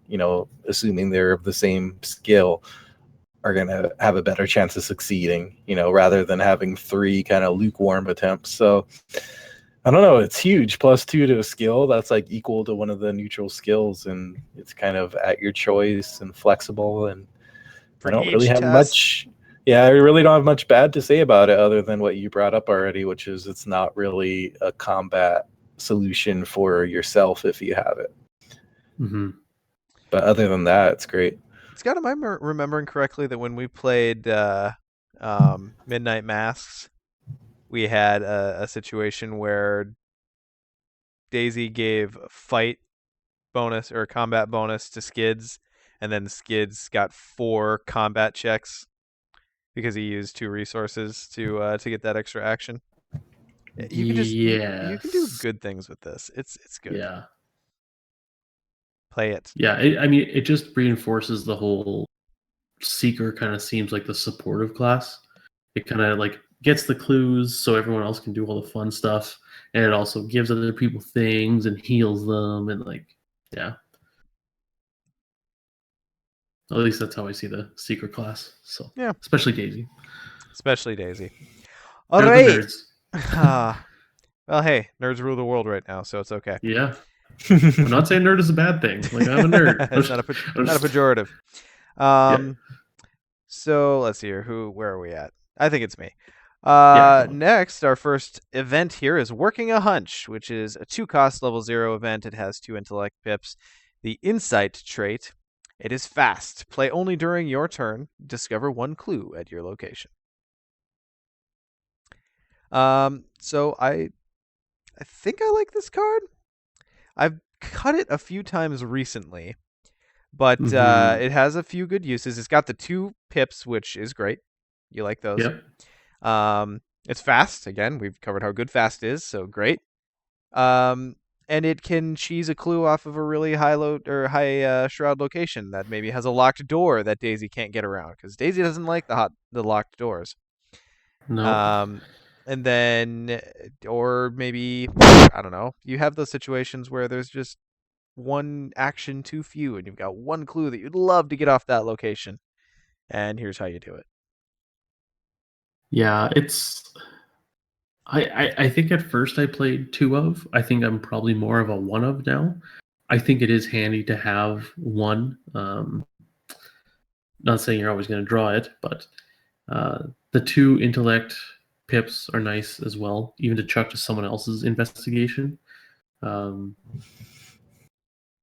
assuming they're of the same skill, are going to have a better chance of succeeding, rather than having 3 kind of lukewarm attempts. So I don't know. It's huge. +2 to a skill. That's like equal to one of the neutral skills. And it's kind of at your choice and flexible. And I don't really have much. Yeah, I really don't have much bad to say about it other than what you brought up already, which is it's not really a combat solution for yourself if you have it. But other than that, it's great. Scott, am I remembering correctly that when we played Midnight Masks, we had a situation where Daisy gave fight bonus or combat bonus to Skids, and then Skids got 4 combat checks because he used 2 resources to get that extra action. You can just you can do good things with this. It's good. Yeah. Play it. Yeah, it just reinforces the whole Seeker kind of seems like the supportive class. It kind of like gets the clues so everyone else can do all the fun stuff, and it also gives other people things and heals them, and yeah. At least that's how I see the Seeker class. So yeah, especially Daisy. All right. Well, hey, nerds rule the world right now, so it's okay. Yeah. I'm not saying nerd is a bad thing. Like, I'm a nerd. It's not a pejorative. So let's see here. Where are we at? I think it's me. Next, our first event here is Working a Hunch, which is a 2-cost level 0 event. It has 2 intellect pips. The Insight trait. It is fast. Play only during your turn. Discover 1 clue at your location. So I think I like this card. I've cut it a few times recently, but it has a few good uses. It's got the 2 pips, which is great. You like those? Yep. It's fast. Again, we've covered how good fast is, so great. And it can cheese a clue off of a really high shroud location that maybe has a locked door that Daisy can't get around because Daisy doesn't like the locked doors. No. And then, or maybe, I don't know, you have those situations where there's just one action too few and you've got one clue that you'd love to get off that location. And here's how you do it. Yeah, it's. I think at first I played two of. I think I'm probably more of a one of now. I think it is handy to have one. Not saying you're always going to draw it, but the two intellect pips are nice as well, even to chuck to someone else's investigation.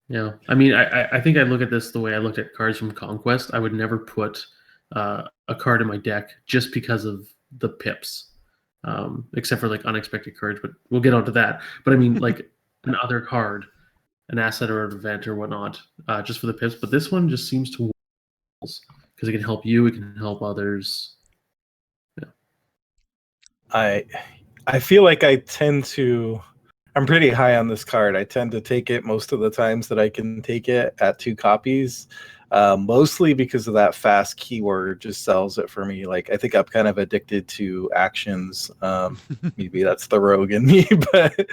Yeah, I mean, I think I look at this the way I looked at cards from Conquest. I would never put a card in my deck just because of the pips, except for like unexpected cards. But we'll get onto that. But I mean, like another card, an asset or an event or whatnot, just for the pips. But this one just seems to because it can help you, it can help others. Yeah. I feel like I'm pretty high on this card. I tend to take it most of the times that I can take it at 2 copies, mostly because of that fast keyword just sells it for me. Like I think I'm kind of addicted to actions. Maybe that's the rogue in me, but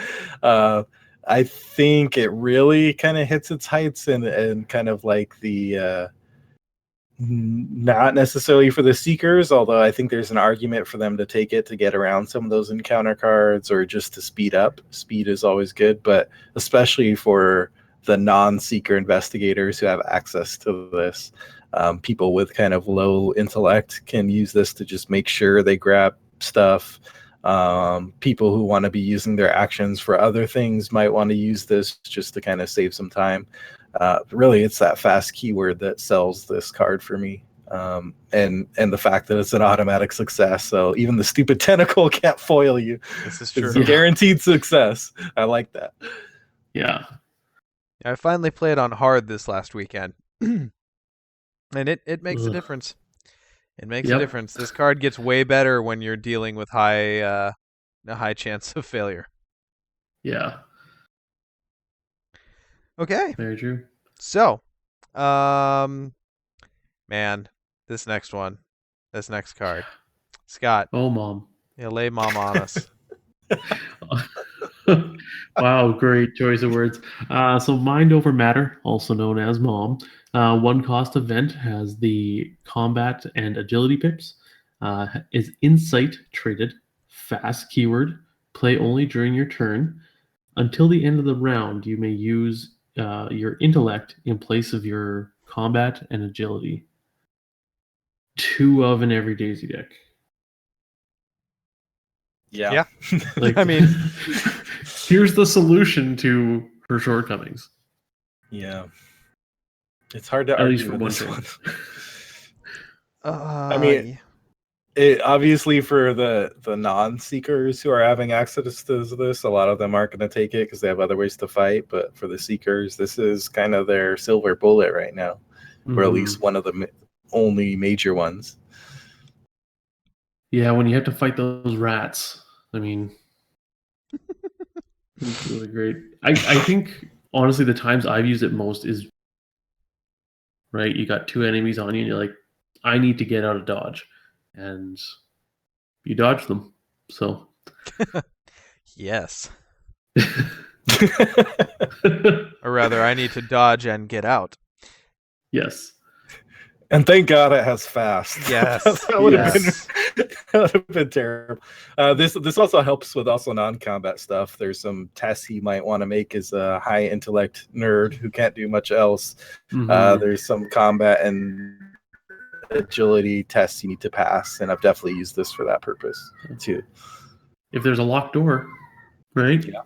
I think it really kind of hits its heights and kind of like the not necessarily for the seekers, although I think there's an argument for them to take it to get around some of those encounter cards or just to speed up. Speed is always good, but especially for the non-seeker investigators who have access to this. People with kind of low intellect can use this to just make sure they grab stuff. People who want to be using their actions for other things might want to use this just to kind of save some time. Really, it's that fast keyword that sells this card for me, and the fact that it's an automatic success. So even the stupid tentacle can't foil you. This is true. It's guaranteed success. I like that. Yeah. I finally played on hard this last weekend, and it makes a difference. It makes a difference. This card gets way better when you're dealing with a high chance of failure. Yeah. Okay. Very true. So, man, this next card, Scott. Oh, Mom. Yeah, lay Mom on us. Wow, great choice of words. So Mind Over Matter, also known as Mom, 1 cost event, has the combat and agility pips, is insight traded, fast keyword, play only during your turn. Until the end of the round, you may use your intellect in place of your combat and agility. 2 of in every Daisy deck. Yeah. Like, I mean, here's the solution to her shortcomings. Yeah. It's hard to At least argue for with one this thing. one. I mean, it obviously for the non-seekers who are having access to this, a lot of them aren't going to take it because they have other ways to fight. But for the seekers, this is kind of their silver bullet right now, or at least one of the only major ones. Yeah, when you have to fight those rats, I mean, it's really great. I think honestly, the times I've used it most is right. You got 2 enemies on you, and you're like, I need to get out of dodge, and you dodge them. So yes. Or rather, I need to dodge and get out. Yes. And thank God it has fast. Yes. that would have been terrible. This also helps with also non-combat stuff. There's some tests he might want to make as a high intellect nerd who can't do much else. There's some combat and agility tests you need to pass, and I've definitely used this for that purpose too. If there's a locked door, right? Yeah.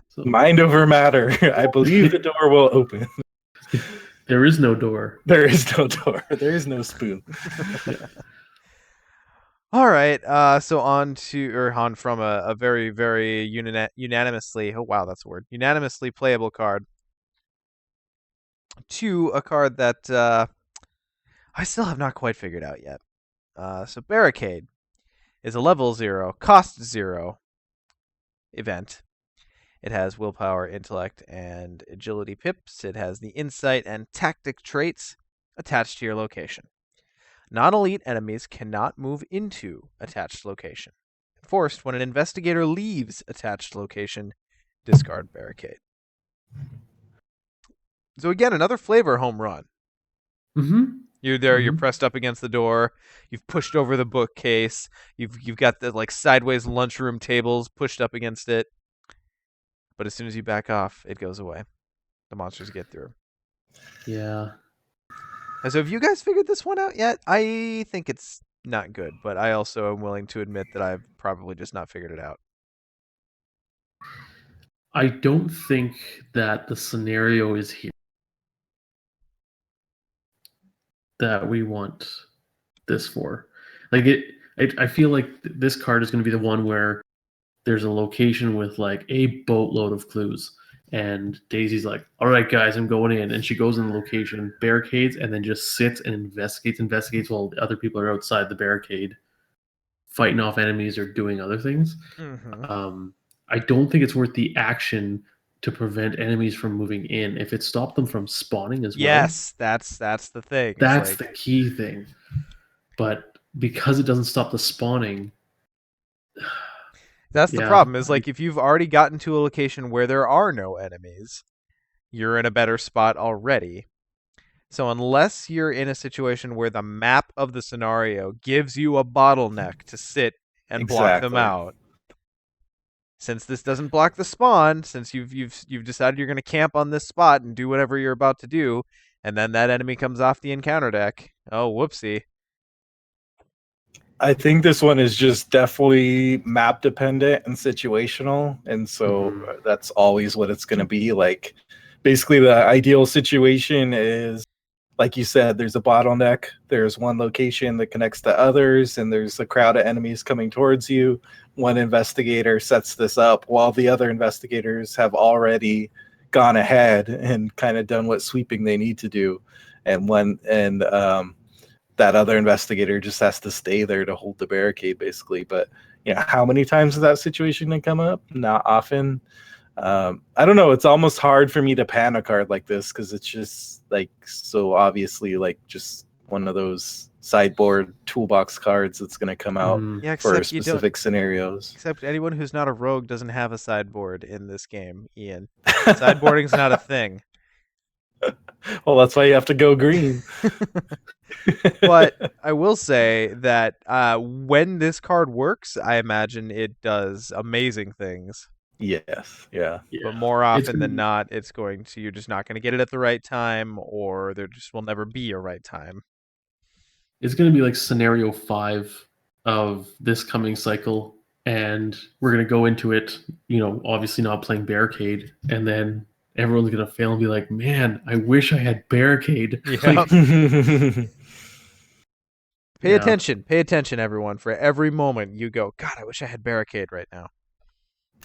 So, Mind over matter. I believe the door will open. There is no door. There is no door. There is no spoon. All right. So on from a very, very unanimously. Oh wow, that's a word. Unanimously playable card to a card that I still have not quite figured out yet. So Barricade is a level 0, cost 0 event. It has willpower, intellect, and agility pips. It has the insight and tactic traits attached to your location. Non-elite enemies cannot move into attached location. Enforced when an investigator leaves attached location, discard barricade. So again, another flavor home run. Mm-hmm. You're there, you're pressed up against the door, you've pushed over the bookcase, you've got the like sideways lunchroom tables pushed up against it. But as soon as you back off, it goes away. The monsters get through. Yeah. So have you guys figured this one out yet? I think it's not good, but I also am willing to admit that I've probably just not figured it out. I don't think that the scenario is here that we want this for. Like I feel like this card is going to be the one where there's a location with like a boatload of clues, and Daisy's like, "All right, guys, I'm going in," and she goes in the location, barricades, and then just sits and investigates while the other people are outside the barricade, fighting off enemies or doing other things. Mm-hmm. I don't think it's worth the action to prevent enemies from moving in. If it stopped them from spawning as well, Yes, that's the thing. that's the key thing. But because it doesn't stop the spawning, that's the problem. Is like if you've already gotten to a location where there are no enemies, you're in a better spot already. So unless you're in a situation where the map of the scenario gives you a bottleneck to sit and block them out, since this doesn't block the spawn, since you've decided you're going to camp on this spot and do whatever you're about to do, and then that enemy comes off the encounter deck, oh whoopsie. I think this one is just definitely map dependent and situational, and so that's always what it's going to be. Like, basically, the ideal situation is, like you said, there's a bottleneck. There's one location that connects to others, and there's a crowd of enemies coming towards you. One investigator sets this up while the other investigators have already gone ahead and kind of done what sweeping they need to do, and that other investigator just has to stay there to hold the barricade, basically. But how many times has that situation going to come up? Not often. I don't know. It's almost hard for me to pan a card like this because it's just like so obviously like just one of those sideboard toolbox cards that's going to come out for specific scenarios. Except anyone who's not a rogue doesn't have a sideboard in this game, Ian. Sideboarding's not a thing. Well, that's why you have to go green. But I will say that when this card works, I imagine it does amazing things. Yes, yeah. But more often than not, you're just not going to get it at the right time, or there just will never be a right time. It's going to be like scenario 5 of this coming cycle, and we're going to go into it, obviously not playing barricade, and then everyone's going to fail and be like, man, I wish I had barricade. Yeah. Pay attention, everyone. For every moment you go, God, I wish I had barricade right now.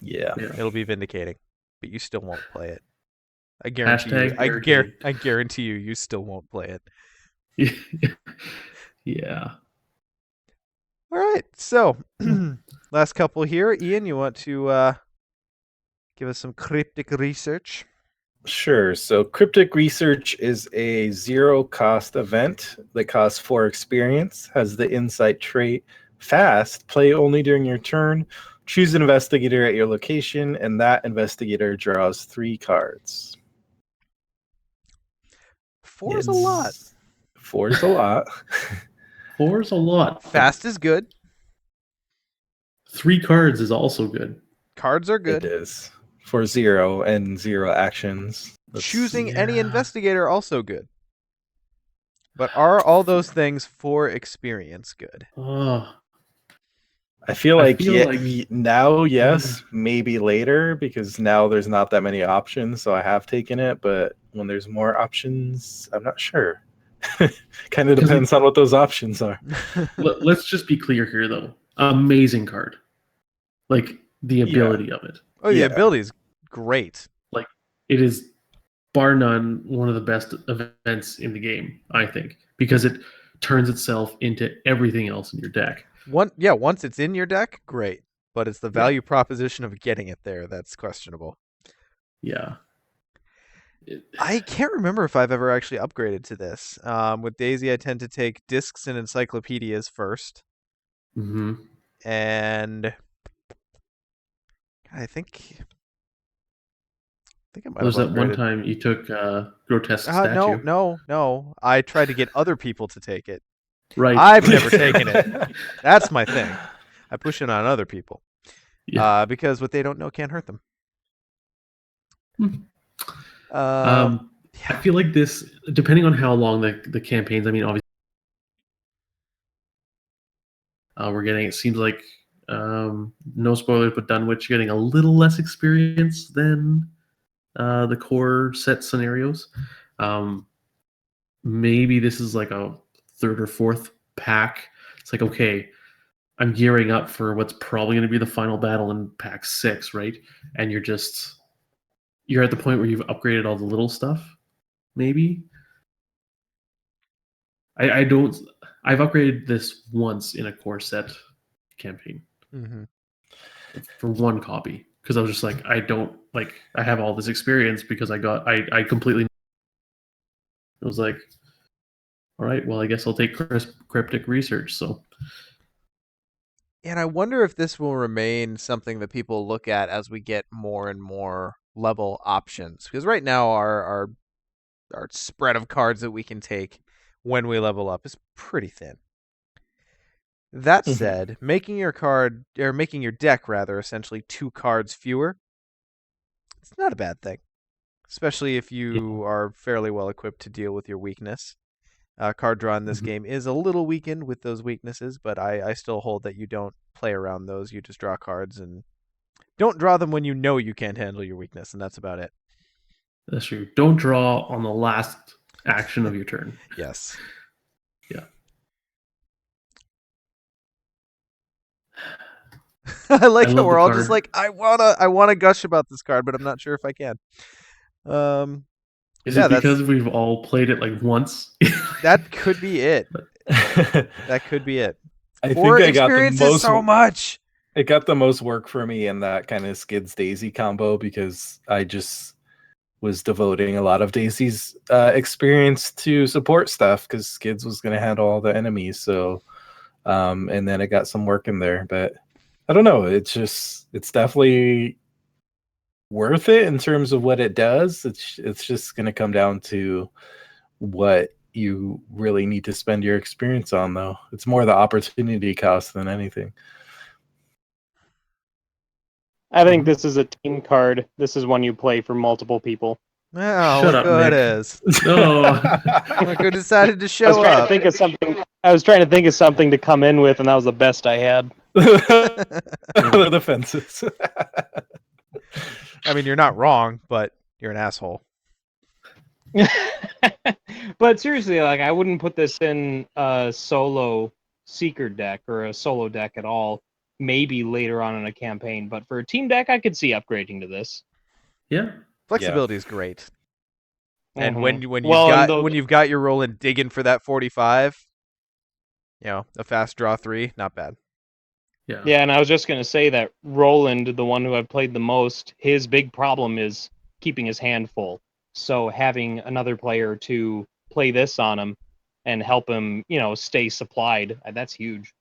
Yeah. It'll be vindicating, but you still won't play it. I guarantee I guarantee you still won't play it. Yeah. All right. So, last couple here. Ian, you want to give us some cryptic research? Sure. So Cryptic Research is a zero-cost event that costs 4 experience, has the insight trait fast, play only during your turn, choose an investigator at your location, and that investigator draws 3 cards. 4 is a lot. 4 is a lot. 4 is a lot. Fast is good. 3 cards is also good. Cards are good. It is. For 0 and 0 actions. Choosing any investigator also good. But are all those things for experience good? I feel like now, yes, maybe later, because now there's not that many options, so I have taken it, but when there's more options, I'm not sure. Kind of depends on what those options are. Let's just be clear here, though. Amazing card. Like, the ability of it. Oh, the ability is great. Like, it is, bar none, one of the best events in the game, I think, because it turns itself into everything else in your deck. Once it's in your deck, great. But it's the value proposition of getting it there that's questionable. Yeah. I can't remember if I've ever actually upgraded to this. With Daisy, I tend to take discs and encyclopedias first, Mm-hmm. and I think I might have Was that one upgraded. time you took grotesque statue? No. I tried to get other people to take it. Right. I've never taken it. That's my thing. I push it on other people. Yeah. Because what they don't know can't hurt them. Hmm. Yeah. I feel like this, depending on how long the campaigns. I mean, obviously, we're getting. It seems like no spoilers, but Dunwich getting a little less experience than the core set scenarios. Maybe this is like a third or fourth pack. It's like, okay, I'm gearing up for what's probably going to be the final battle in pack 6, right? And you're at the point where you've upgraded all the little stuff. Maybe I've upgraded this once in a core set campaign Mm-hmm. for one copy because I was just like, I have all this experience because I completely. It was like, all right, well, I guess I'll take cryptic research. So And I wonder if this will remain something that people look at as we get more and more level options. Because right now our spread of cards that we can take when we level up is pretty thin. That said, making your deck rather essentially 2 cards fewer, it's not a bad thing. Especially if you are fairly well equipped to deal with your weakness. Card draw in this game is a little weakened with those weaknesses, but I still hold that you don't play around those. You just draw cards and don't draw them when you know you can't handle your weakness, and that's about it. That's true. Don't draw on the last action of your turn. Yes. Yeah. I like how love we're the all card. just like, I wanna gush about this card, but I'm not sure if I can. Is Yeah, it because we've all played it like once? that could be it. That could be it. I Four think I got the experiences so much. It got the most work for me in that kind of Skids Daisy combo because I just was devoting a lot of Daisy's experience to support stuff because Skids was going to handle all the enemies. So, and then it got some work in there, but I don't know. It's definitely worth it in terms of what it does. It's just going to come down to what you really need to spend your experience on, though. It's more the opportunity cost than anything. I think this is a team card. This is one you play for multiple people. Oh, Shut look up, who it Nick. is. No. Look who decided to I was show trying to up. think of something. I was trying to think of something to come in with, and that was the best I had. The fences. I mean, you're not wrong, but you're an asshole. But seriously, like I wouldn't put this in a solo seeker deck or a solo deck at all. Maybe later on in a campaign, but for a team deck, I could see upgrading to this. Yeah. Flexibility is great. And Mhm. when Well, you've got your Roland digging for that 45, a fast draw 3, not bad. Yeah. Yeah, and I was just gonna say that Roland, the one who I've played the most, his big problem is keeping his hand full. So having another player to play this on him and help him, stay supplied, that's huge.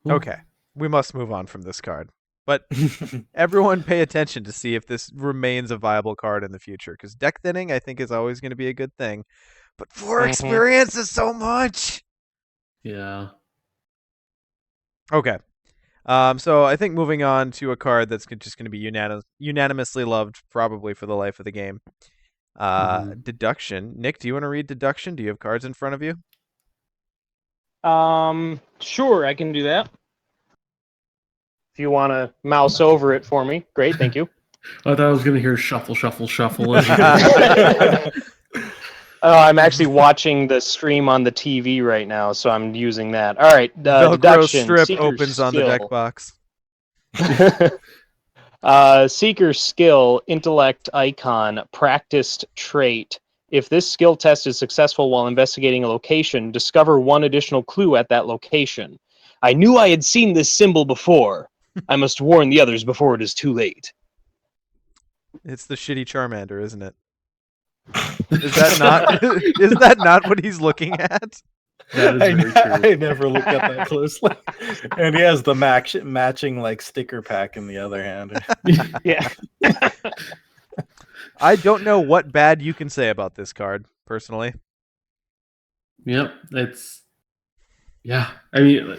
Okay, we must move on from this card. But everyone pay attention to see if this remains a viable card in the future, because deck thinning, I think, is always going to be a good thing. But 4 experience is so much! Yeah. Okay. So I think moving on to a card that's just going to be unanimously loved probably for the life of the game. Deduction. Nick, do you want to read Deduction? Do you have cards in front of you? Sure, I can do that. If you want to mouse over it for me, great, thank you. I thought I was going to hear shuffle, shuffle, shuffle. I'm actually watching the stream on the TV right now, so I'm using that. All right, Velcro deduction. strip Seeker opens on the skill. deck box. Seeker skill, intellect icon, practiced trait. If this skill test is successful while investigating a location, discover one additional clue at that location. I knew I had seen this symbol before. I must warn the others before it is too late. It's the shitty Charmander, isn't it? Is that not? Is that not what he's looking at? That is very true. I never looked at that closely. And he has the matching like sticker pack in the other hand. Yeah. I don't know what bad you can say about this card, personally. Yep, it's yeah. I mean,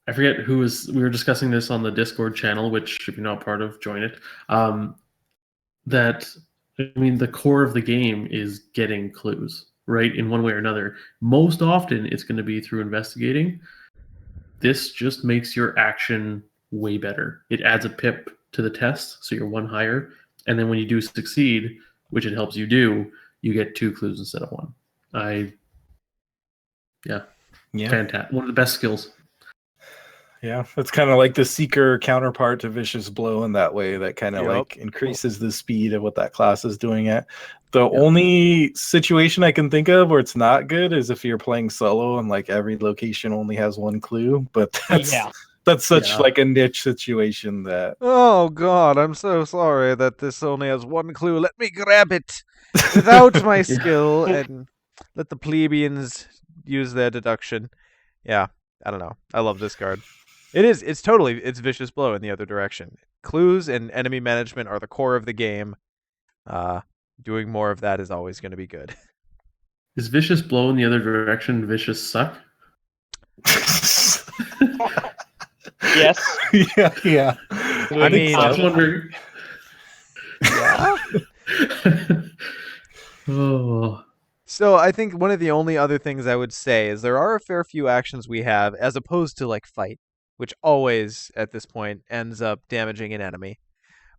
I forget who was. We were discussing this on the Discord channel, which if you're not part of, join it. That I mean, the core of the game is getting clues, right? In one way or another. Most often, it's going to be through investigating. This just makes your action way better. It adds a pip to the test, so you're one higher. And then when you do succeed, which it helps you do, you get 2 clues instead of 1. Yeah. Fantastic. One of the best skills. Yeah, it's kind of like the Seeker counterpart to Vicious Blow in that way. That kind of Yep. like increases the speed of what that class is doing at. The only situation I can think of where it's not good is if you're playing solo and like every location only has 1 clue. But that's such like a niche situation that. Oh God, I'm so sorry that this only has 1 clue. Let me grab it without my skill and let the plebeians use their deduction. Yeah, I don't know. I love this card. It's Vicious Blow in the other direction. Clues and enemy management are the core of the game. Doing more of that is always going to be good. Is Vicious Blow in the other direction Vicious Suck? Yes. Yeah. I mean, I was wondering. Yeah. Oh. So I think one of the only other things I would say is there are a fair few actions we have as opposed to like fight, which always at this point ends up damaging an enemy.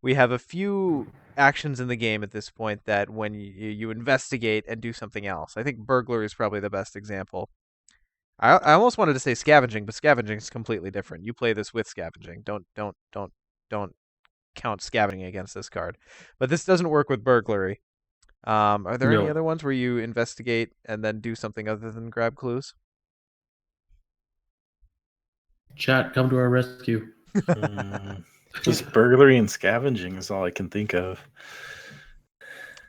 We have a few actions in the game at this point that when you investigate and do something else. I think burglary is probably the best example. I almost wanted to say scavenging, but scavenging is completely different. You play this with scavenging. Don't count scavenging against this card. But this doesn't work with burglary. Are there any other ones where you investigate and then do something other than grab clues? Chat, come to our rescue. Just burglary and scavenging is all I can think of.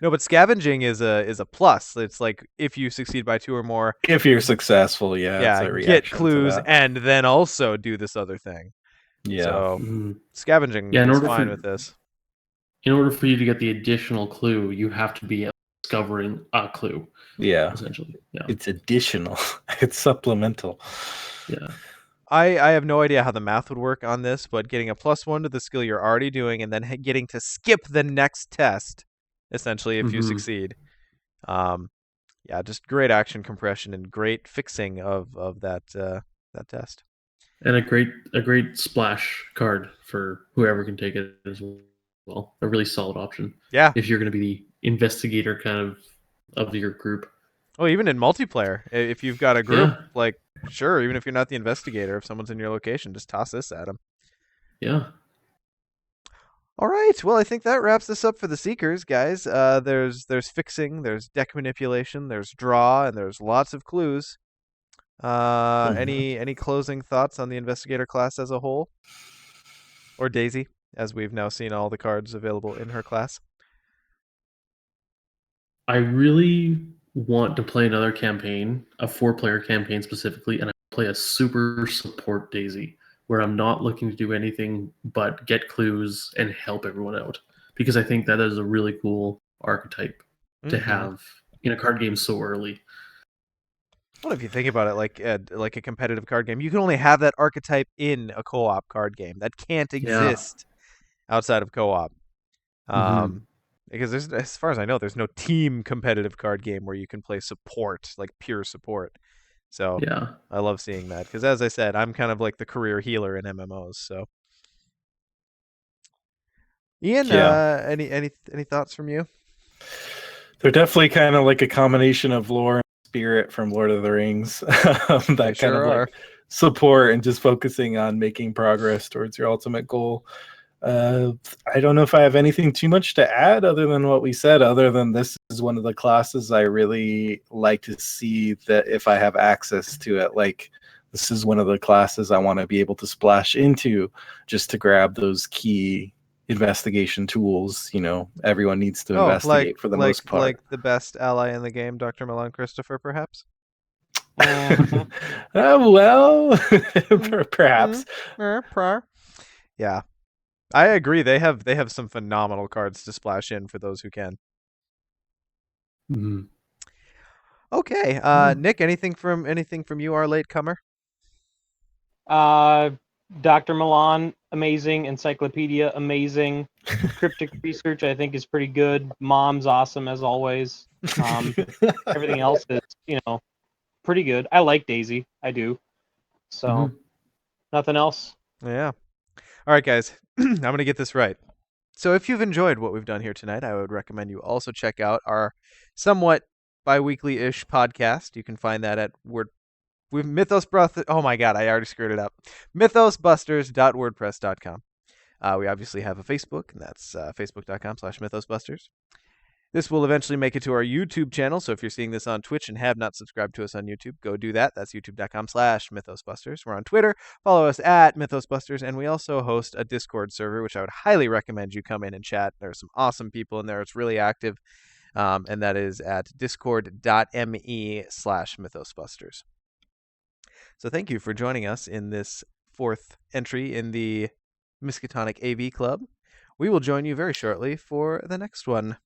No, but scavenging is a plus. It's like if you succeed by 2 or more. If you're successful, it's a reaction get to clues that. and then also do this other thing. Yeah. So scavenging is fine with this. In order for you to get the additional clue, you have to be discovering a clue. Yeah. Essentially. Yeah. It's additional. It's supplemental. Yeah. I have no idea how the math would work on this, but getting a +1 to the skill you're already doing and then getting to skip the next test, essentially, if you succeed. Just great action compression and great fixing of that test. And a great splash card for whoever can take it as well. A really solid option. Yeah. If you're going to be the investigator kind of your group. Oh, even in multiplayer, if you've got a group, sure, even if you're not the investigator, if someone's in your location, just toss this at them. Yeah. All right. Well, I think that wraps this up for the Seekers, guys. There's fixing, there's deck manipulation, there's draw, and there's lots of clues. Any closing thoughts on the investigator class as a whole? Or Daisy, as we've now seen all the cards available in her class. I really want to play another campaign, a 4-player campaign specifically, and I play a super support Daisy, where I'm not looking to do anything but get clues and help everyone out. Because I think that is a really cool archetype to have in a card game so early. Well, if you think about it, like a competitive card game, you can only have that archetype in a co-op card game. That can't exist outside of co-op. Because there's, as far as I know, there's no team competitive card game where you can play support, like pure support. So I love seeing that because, as I said, I'm kind of like the career healer in MMOs. So, Ian, any thoughts from you? They're definitely kind of like a combination of lore and spirit from Lord of the Rings. That kind of like support and just focusing on making progress towards your ultimate goal. I don't know if I have anything too much to add other than what we said, other than this is one of the classes I really like to see that if I have access to it, like this is one of the classes I want to be able to splash into just to grab those key investigation tools. Everyone needs to investigate for the most part. Like the best ally in the game, Dr. Milan Christopher, perhaps. Well, perhaps. Yeah, I agree. They have some phenomenal cards to splash in for those who can. Mhm. Okay, Nick, anything from you, our latecomer? Dr. Milan, amazing. Encyclopedia, amazing. Cryptic research, I think, is pretty good. Mom's awesome as always. Everything else is, pretty good. I like Daisy. I do. So, nothing else. Yeah. All right, guys. I'm going to get this right. So if you've enjoyed what we've done here tonight, I would recommend you also check out our somewhat bi-weekly-ish podcast. You can find that at Mythos Busters. Oh my God, I already screwed it up. mythosbusters.wordpress.com. We obviously have a Facebook, and that's facebook.com/mythosbusters. This will eventually make it to our YouTube channel, so if you're seeing this on Twitch and have not subscribed to us on YouTube, go do that. That's youtube.com/mythosbusters. We're on Twitter. Follow us at mythosbusters, and we also host a Discord server, which I would highly recommend you come in and chat. There are some awesome people in there. It's really active, and that is at discord.me/mythosbusters. So thank you for joining us in this 4th entry in the Miskatonic AV Club. We will join you very shortly for the next one.